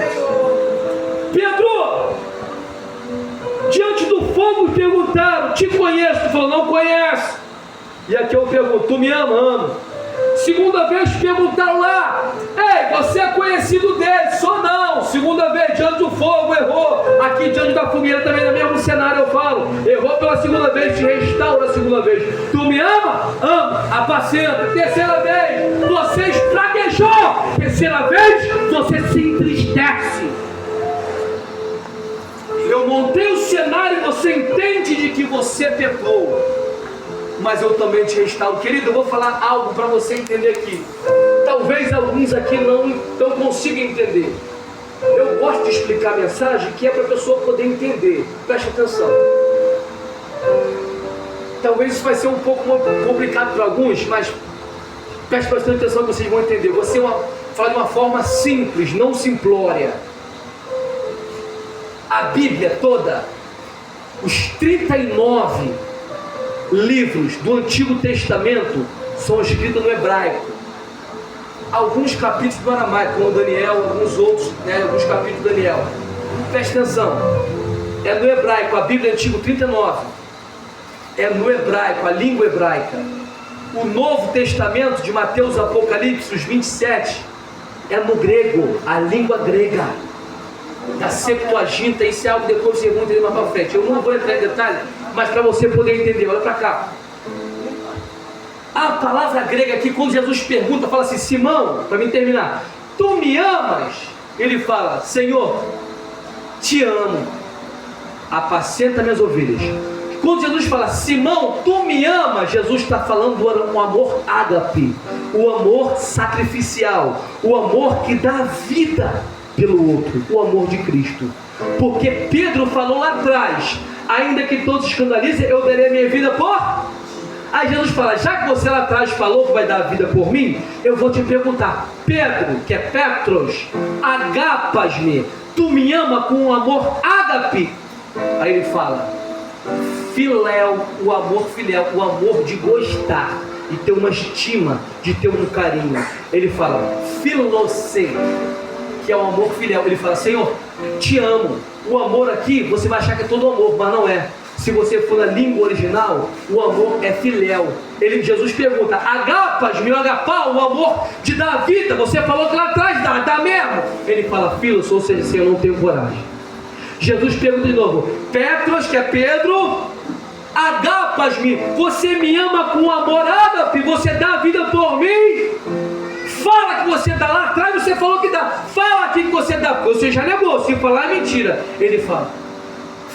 Pedro, diante do fogo perguntaram: te conheço? Tu falou: não conhece. E aqui eu pergunto: tu me ama? Amo. Segunda vez perguntaram lá: ei, você é conhecido dele? Sou não. Segunda vez, diante do fogo, errou. Aqui diante da fogueira também, no mesmo cenário eu falo: errou pela segunda vez, te restaura a segunda vez. Tu me ama? Amo. Apacenta. Terceira vez, você espraguejou. Terceira vez, você se entristece. Eu montei o cenário e você entende de que você pecou, mas eu também te restauro. Querido, eu vou falar algo para você entender aqui. Talvez alguns aqui não consigam entender. Eu gosto de explicar a mensagem que é para a pessoa poder entender. Preste atenção. Talvez isso vai ser um pouco complicado para alguns, mas preste bastante atenção que vocês vão entender. Você fala de uma forma simples, não simplória. A Bíblia toda, os 39 livros do Antigo Testamento são escritos no hebraico. Alguns capítulos do aramaico, como Daniel, alguns outros, alguns capítulos do Daniel. Presta atenção, é no hebraico. A Bíblia Antigo 39 é no hebraico, a língua hebraica. O Novo Testamento de Mateus, Apocalipse, os 27, é no grego, a língua grega da Septuaginta. Isso é algo que depois você vai entender mais para frente. Eu não vou entrar em detalhe, mas para você poder entender, olha para cá. A palavra grega aqui, quando Jesus pergunta, fala assim: Simão, para mim terminar, tu me amas? Ele fala: Senhor, te amo, apacenta minhas ovelhas. Quando Jesus fala: Simão, tu me amas, Jesus está falando do amor ágape, o amor sacrificial, o amor que dá vida pelo outro, o amor de Cristo. Porque Pedro falou lá atrás: ainda que todos se escandalizem, eu darei a minha vida por... Aí Jesus fala: já que você lá atrás falou que vai dar a vida por mim, eu vou te perguntar, Pedro, que é Petros, agapas-me, tu me ama com um amor ágape? Aí ele fala: filéu, o amor filial, o amor de gostar, de ter uma estima, de ter um carinho. Ele fala filosê, que é o amor filial. Ele fala: Senhor, te amo. O amor aqui, você vai achar que é todo amor, mas não é. Se você for na língua original, o amor é filéu. Jesus pergunta: agapas, meu agapau, o amor de dar a vida. Você falou que lá atrás dá mesmo. Ele fala filos, ou seja, assim, eu não tenho coragem. Jesus pergunta de novo: Petros, que é Pedro, agapas-me, você me ama com amor ágape, você dá a vida por mim? Fala que você dá. Lá atrás você falou que dá. Fala aqui que você dá. Você já negou. Se falar é mentira. Ele fala: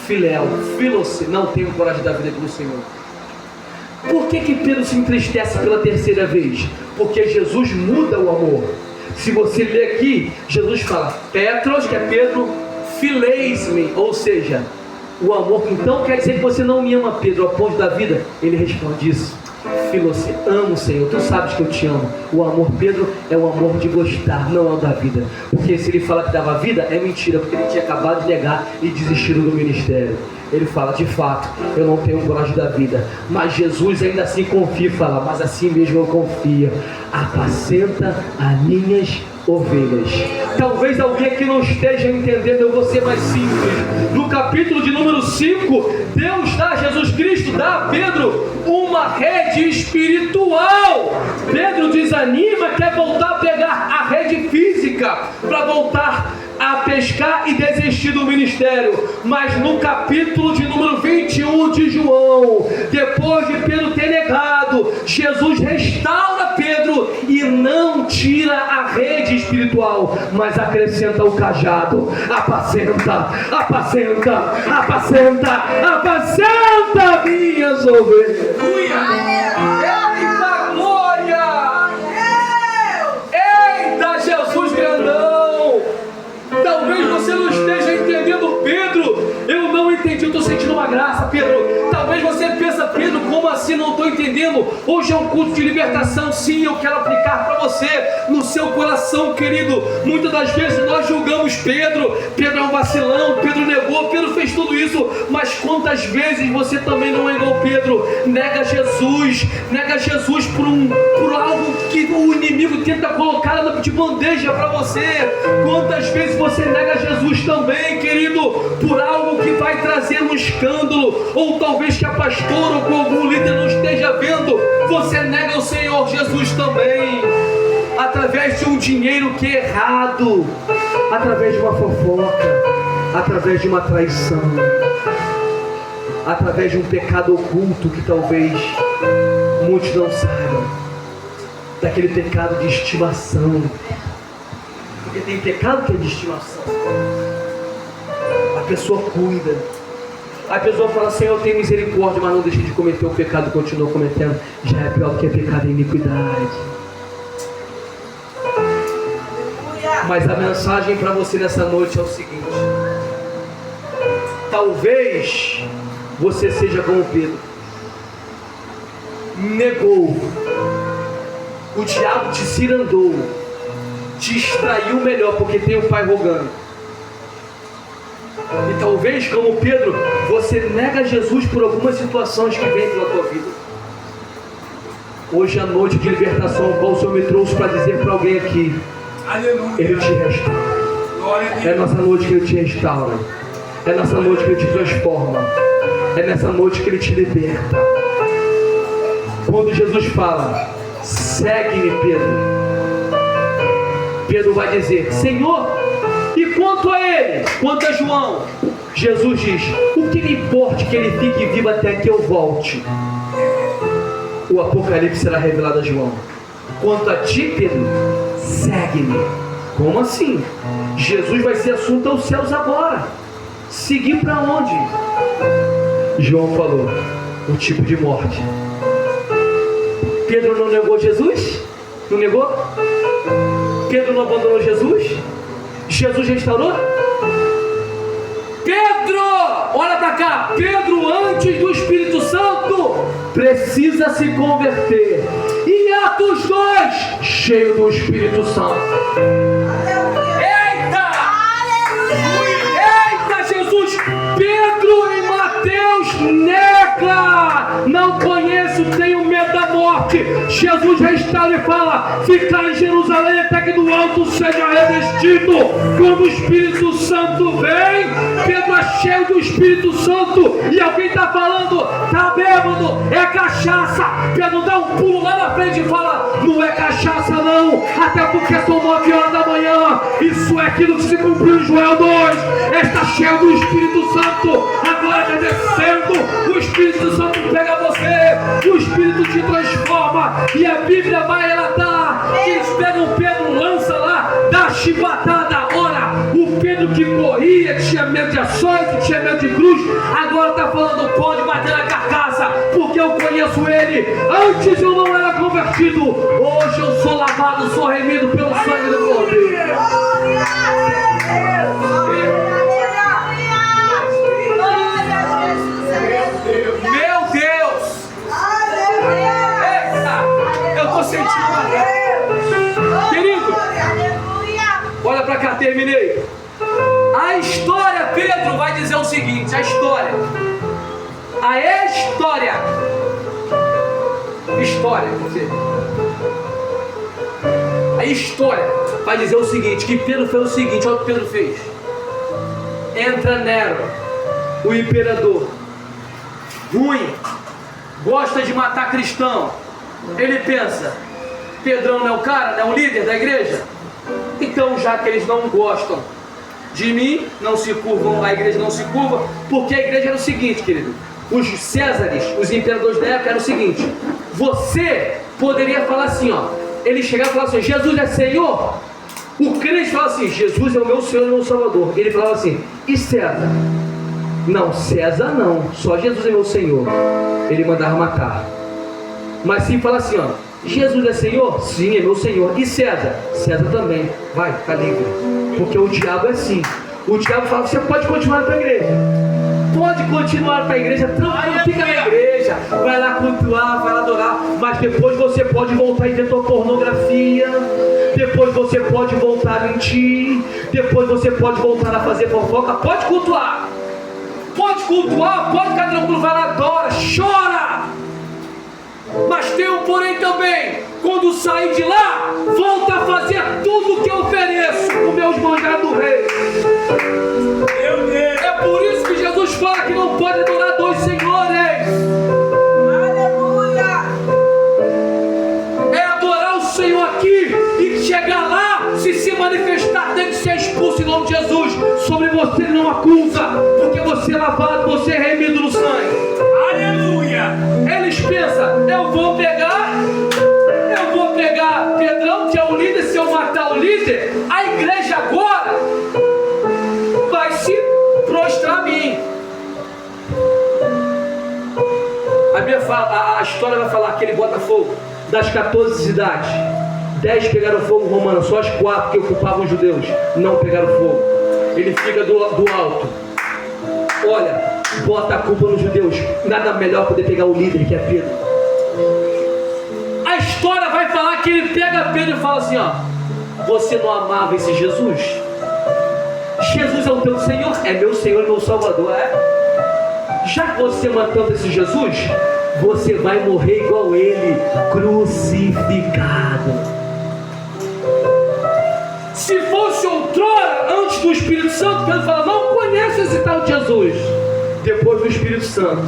filéu, filose, não tenho coragem de dar vida pelo Senhor. Por que Pedro se entristece pela terceira vez? Porque Jesus muda o amor. Se você ler aqui, Jesus fala, Petros, que é Pedro, fileis-me, ou seja, o amor. Então quer dizer que você não me ama, Pedro, ao ponto da vida? Ele responde isso. Filocê, amo, Senhor, tu sabes que eu te amo. O amor, Pedro, é o amor de gostar, não é o da vida. Porque se ele fala que dava vida, é mentira, porque ele tinha acabado de negar e desistir do ministério. Ele fala, de fato, eu não tenho coragem da vida, mas Jesus ainda assim confia e fala, mas assim mesmo eu confio. Apacenta as minhas ovelhas. Talvez alguém aqui não esteja entendendo, eu vou ser mais simples. No capítulo de número 5, Deus dá, Jesus Cristo dá a Pedro uma rede espiritual. Pedro desanima, quer voltar a pegar a rede física para voltar a pescar e desistir do ministério. Mas no capítulo de número 21 de João, depois de Pedro ter negado, Jesus restaura Pedro e não tira a rede espiritual, mas acrescenta o cajado. Apacenta, apacenta, apacenta, apacenta minhas ovelhas. Eita glória! Eita Jesus grandão! Talvez você não esteja entendendo, Pedro. Eu não entendi, eu estou sentindo uma graça, Pedro. Talvez você pensa, Pedro, como assim não estou entendendo? Hoje é um culto de libertação. Sim, eu quero aplicar para você no seu coração, querido. Muitas das vezes nós julgamos Pedro. Pedro é um vacilão, Pedro negou, Pedro fez tudo isso. Mas quantas vezes você também não é igual Pedro? Nega Jesus por algo que o inimigo tenta colocar de bandeja para você. Quantas vezes você nega Jesus também, querido, por algo que vai trazer um escândalo, ou talvez que a pastora ou algum líder não esteja vendo. Você nega o Senhor Jesus também, através de um dinheiro que é errado, através de uma fofoca, através de uma traição, através de um pecado oculto que talvez muitos não saibam, daquele pecado de estimação. Porque tem pecado que é de estimação. A pessoa cuida. A pessoa fala, Senhor, eu tenho misericórdia, mas não deixa de cometer o pecado e continua cometendo. Já é pior do que pecado e iniquidade. Mas a mensagem para você nessa noite é o seguinte: talvez você seja como Pedro. Negou. O diabo te cirandou, te extraiu melhor, porque tem o Pai rogando. E talvez, como Pedro, você nega Jesus por algumas situações que vêm pela tua vida. Hoje é a noite de libertação, o qual o Senhor me trouxe para dizer para alguém aqui: aleluia. Ele te restaura. É nessa noite que Ele te restaura. É nessa noite que Ele te transforma. É nessa noite que Ele te liberta. Quando Jesus fala, segue-me, Pedro, Pedro vai dizer, Senhor, e quanto a ele? Quanto a João? Jesus diz, o que lhe importa que ele fique vivo até que eu volte? O Apocalipse será revelado a João. Quanto a ti, Pedro, segue-me. Como assim? Jesus vai ser assunto aos céus agora. Seguir para onde? João falou, o tipo de morte. Pedro não negou Jesus? Não negou? Pedro não abandonou Jesus? Jesus restaurou? Pedro, olha para cá. Pedro, antes do Espírito Santo, precisa se converter. E Atos 2, cheio do Espírito Santo. Eita! Eita, Jesus! Pedro e Mateus nega. Não conheço, tenho medo da morte. Jesus restaura e fala, ficar em Jerusalém até que do alto seja revestido. Quando o Espírito Santo vem, Pedro é cheio do Espírito Santo. E alguém está falando, está bêbado, é cachaça. Pedro dá um pulo lá na frente e fala, não é cachaça não, até porque são 9 horas da manhã. Isso é aquilo que se cumpriu em Joel 2. Está cheio do Espírito Santo. Agora está descendo. O Espírito Santo pega você, o Espírito te transforma. E a Bíblia vai relatar que eles pegam Pedro, lança lá, dá chibatada. Ora, o Pedro que que corria, que tinha medo de açoite, que tinha medo de cruz, agora está falando pode bater na carcaça, porque eu conheço ele. Antes eu não era convertido, hoje eu sou lavado, sou remido pelo sangue do Cordeiro. Meu Deus! Eita! Eu estou sentindo uma... Querido, olha para cá, terminei. A história, Pedro vai dizer o seguinte: a história, vai dizer o seguinte, que Pedro fez o seguinte, olha o que Pedro fez. Entra Nero, o imperador, ruim, gosta de matar cristão. Ele pensa, Pedrão não é o cara, não é o líder da igreja? Então, já que eles não gostam de mim, não se curvam, a igreja não se curva, porque a igreja era o seguinte, querido, os Césares, os imperadores da época, era o seguinte: você poderia falar assim, ó, ele chegava e falava assim, Jesus é Senhor. O crente fala assim, Jesus é o meu Senhor e meu Salvador. Ele falava assim, e César? Não, César não, só Jesus é meu Senhor. Ele mandava matar. Mas se fala assim, ó, Jesus é Senhor? Sim, é meu Senhor. E César? César também. Vai, tá livre. Porque o diabo é assim. O diabo fala, você pode continuar para a igreja. Pode continuar para a igreja, tranquilo, fica na igreja. Vai lá cultuar, vai lá adorar. Mas depois você pode voltar e ver tua pornografia. Depois você pode voltar a mentir. Depois você pode voltar a fazer fofoca. Pode cultuar. Pode cultuar, pode ficar tranquilo, vai lá, adora, chora. Mas tem um porém também. Quando sair de lá, volta a fazer tudo o que eu ofereço com meus manjares do rei. É por isso que Jesus fala que não pode adorar dois senhores. Aleluia! É adorar o Senhor aqui e chegar lá, se manifestar, tem que ser expulso em nome de Jesus. Sobre você ele não acusa, porque você é lavado, você é remido no sangue. Aleluia! Eles pensam, eu vou pegar Pedrão, que é o líder. Se eu matar o líder, a igreja agora vai se prostrar a mim. A história vai falar que ele bota fogo. Das 14 cidades, 10 pegaram fogo romano, só as 4 que ocupavam os judeus não pegaram fogo. Ele fica do alto. Olha, bota a culpa nos judeus. Nada melhor poder pegar o líder, que é Pedro. A história vai falar que ele pega Pedro e fala assim, ó, você não amava esse Jesus? Jesus é o teu Senhor? É meu Senhor e meu Salvador, é? Já que você matando esse Jesus, você vai morrer igual ele, crucificado. Se fosse outrora, antes do Espírito Santo, Pedro fala, não conheço esse tal de Jesus. Depois do Espírito Santo,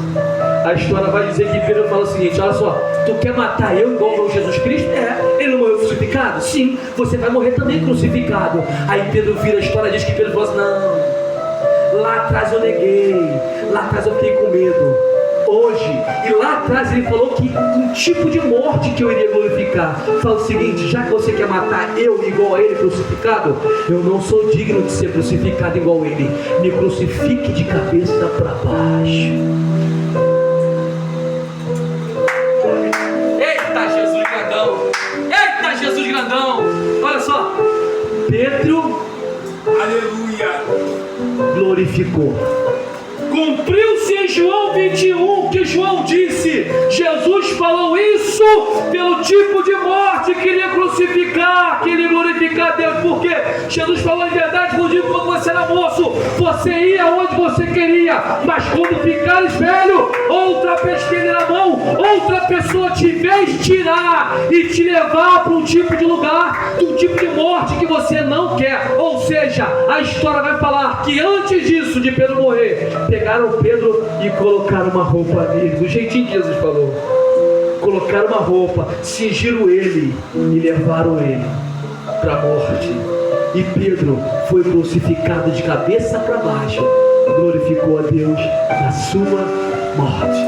a história vai dizer que Pedro fala o seguinte, olha só, tu quer matar eu igual ao Jesus Cristo? É, ele não morreu crucificado? Sim, você vai morrer também crucificado. Aí Pedro vira a história, diz que Pedro fala assim, não, lá atrás eu neguei, lá atrás eu fiquei com medo. Hoje, e lá atrás ele falou que um tipo de morte que eu iria glorificar. Fala o seguinte, já que você quer matar eu igual a ele crucificado, eu não sou digno de ser crucificado igual a ele. Me crucifique de cabeça para baixo. Eita Jesus grandão, eita Jesus grandão. Olha só, Pedro, aleluia, glorificou. Cumpriu-se em João 21 que João disse, Jesus falou isso pelo tipo de morte que iria crucificar, que iria glorificar a Deus. Porque Jesus falou em verdade, eu digo, quando você era moço, você ia onde você queria, mas quando ficares velho, outra pesqueira na mão, outra pessoa te vestirá e te levar para um tipo de lugar, um tipo de morte que você não quer. Ou seja, a história vai falar que antes disso, de Pedro morrer, pegaram Pedro e colocaram uma roupa nele, do jeitinho que Jesus falou. Colocaram uma roupa, cingiram ele e levaram ele para a morte. E Pedro foi crucificado de cabeça para baixo, glorificou a Deus na sua morte.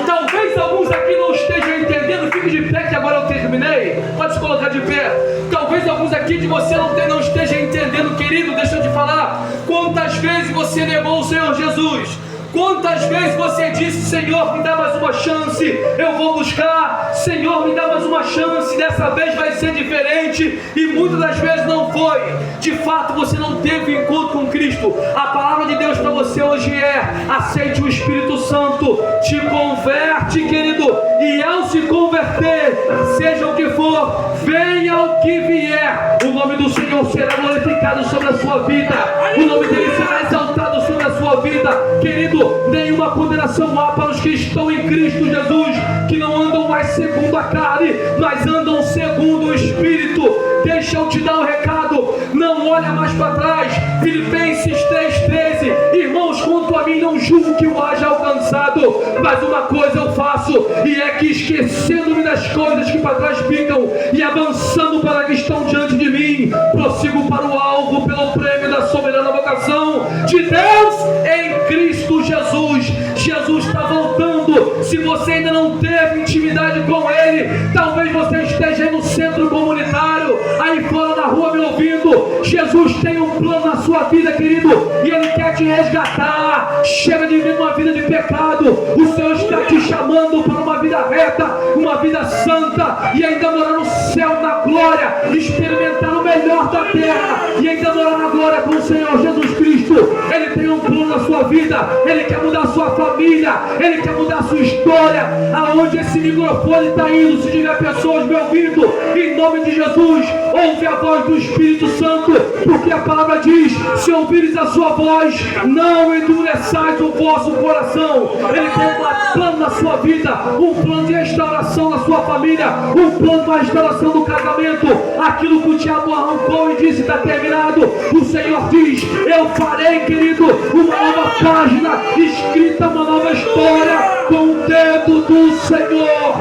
Talvez Talvez alguns aqui não estejam entendendo. Fique de pé que agora eu terminei. Pode se colocar de pé. Talvez alguns aqui de você não esteja entendendo, querido. Deixa eu te falar. Quantas vezes você negou o Senhor Jesus? Quantas vezes você disse: Senhor, me dá mais uma chance, eu vou buscar. Senhor, me dá mais uma chance, dessa vez vai ser diferente. E muitas das vezes não foi. De fato, você não teve encontro com Cristo. A palavra de Deus para você hoje é: aceite o Espírito Santo, te converte, querido. E ao se converter, seja o que for, venha o que vier, o nome do Senhor será glorificado sobre a sua vida. O nome dele será exaltado sobre a sua vida, querido. Nenhuma condenação há para os que estão em Cristo Jesus, que não andam mais segundo a carne, mas andam segundo o Espírito. Deixa eu te dar um recado, não olha mais para trás. Filipenses 3,13: irmãos, quanto a mim, não julgo que o haja alcançado, mas uma coisa eu faço, e é que, esquecendo-me das coisas que para trás ficam e avançando para que estão diante de mim, prossigo para o alvo, pelo prêmio da soberana vocação de Deus em Cristo Jesus. Jesus está voltando. Se você ainda não teve intimidade com Ele, talvez você esteja aí no centro comunitário, aí fora na rua me ouvindo. Jesus tem um plano na sua vida, querido, e Ele quer te resgatar. Chega de viver uma vida de pecado. O Senhor está te chamando para uma vida reta, uma vida santa, e ainda morar no céu, na glória, experimentar o melhor da terra, e ainda morar na glória com o Senhor Jesus Cristo. Ele tem um plano na sua vida. Ele quer mudar a sua família, Ele quer mudar a sua história. Aonde esse microfone está indo, se tiver pessoas me ouvindo, em nome de Jesus, ouve a voz do Espírito Santo, porque a palavra diz: se ouvires a sua voz, não endureçais o vosso coração. Ele tem um plano na sua vida, um plano de restauração na sua família, um plano de restauração do casamento. Aquilo que o diabo arrancou e disse: está terminado, o Senhor diz: eu farei, querido, uma nova página escrita, uma nova história com o dedo do Senhor.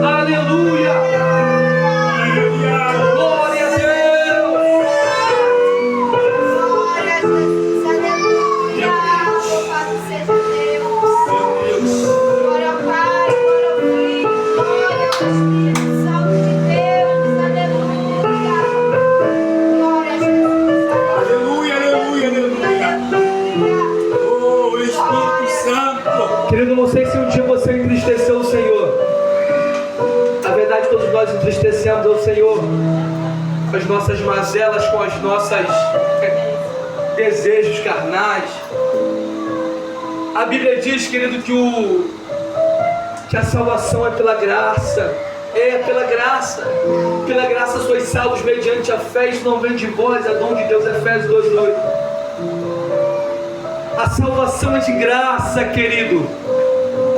Aleluia! Glória a Deus! Glória a Jesus, aleluia! Louvado seja Deus! Glória ao Pai, glória ao Filho, glória ao Espírito Santo de Deus, aleluia! Glória a Jesus, Aleluia, aleluia, aleluia. Oh, Espírito Santo. Querido, não sei se um dia você entristeceu o Senhor. Na verdade, todos nós entristecemos ao Senhor com as nossas mazelas, com as nossas desejos carnais. A Bíblia diz, querido, que a salvação é pela graça. É pela graça. Pela graça sois salvos mediante a fé. Isso não vem de vós, é dom de Deus. Efésios 2:8. A salvação é de graça, querido.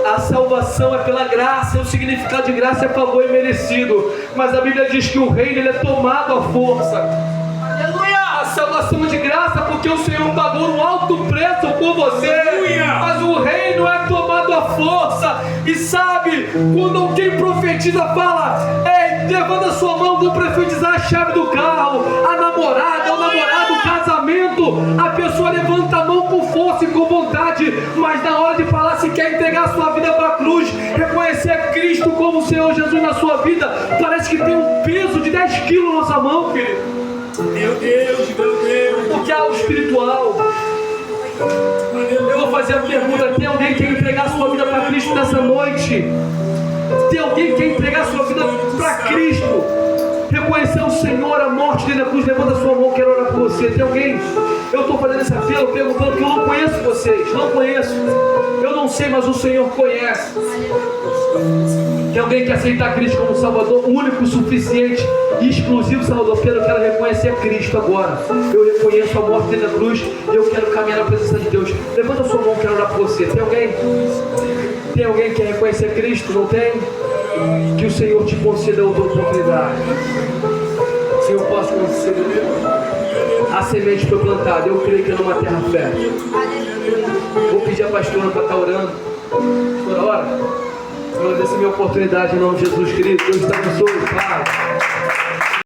A salvação é pela graça. O significado de graça é favor imerecido. Mas a Bíblia diz que o reino ele é tomado à força. Aleluia. A salvação é de graça porque o Senhor pagou um alto preço por você. Aleluia. Mas o reino é tomado à força. E sabe, quando alguém profetiza, fala: ei, levanta a sua mão, vou profetizar a chave do carro, a namorada, o namorado, o casamento. A pessoa levanta a mão com força e com vontade, mas na hora de falar, se quer entregar a sua vida para a cruz, reconhecer Cristo como Senhor Jesus na sua vida, parece que tem um peso de 10 quilos na nossa mão, querido. Meu Deus, meu Deus. Porque há o espiritual. Eu vou fazer a pergunta: tem alguém que quer entregar a sua vida para Cristo nessa noite? Tem alguém que quer entregar a sua vida para Cristo? Reconhecer o Senhor, a morte dele na cruz? Levanta a sua mão, quero orar por você. Tem alguém? Eu estou fazendo esse apelo perguntando, que eu não conheço vocês. Não conheço. Eu não sei, mas o Senhor conhece. Tem alguém que aceitar Cristo como Salvador, único, suficiente e exclusivo Salvador? Eu quero reconhecer Cristo agora. Eu reconheço a morte dele na cruz e eu quero caminhar na presença de Deus. Levanta a sua mão, quero orar por você. Tem alguém? Tem alguém que quer reconhecer Cristo? Não tem? Que o Senhor te conceda outra oportunidade. Senhor, posso conceder. A semente foi plantada. Eu creio que é numa terra fértil. Vou pedir a pastora para estar orando. Pastora, ora. Eu agradeço a minha oportunidade em nome de Jesus, querido. Deus te abençoe, Pai.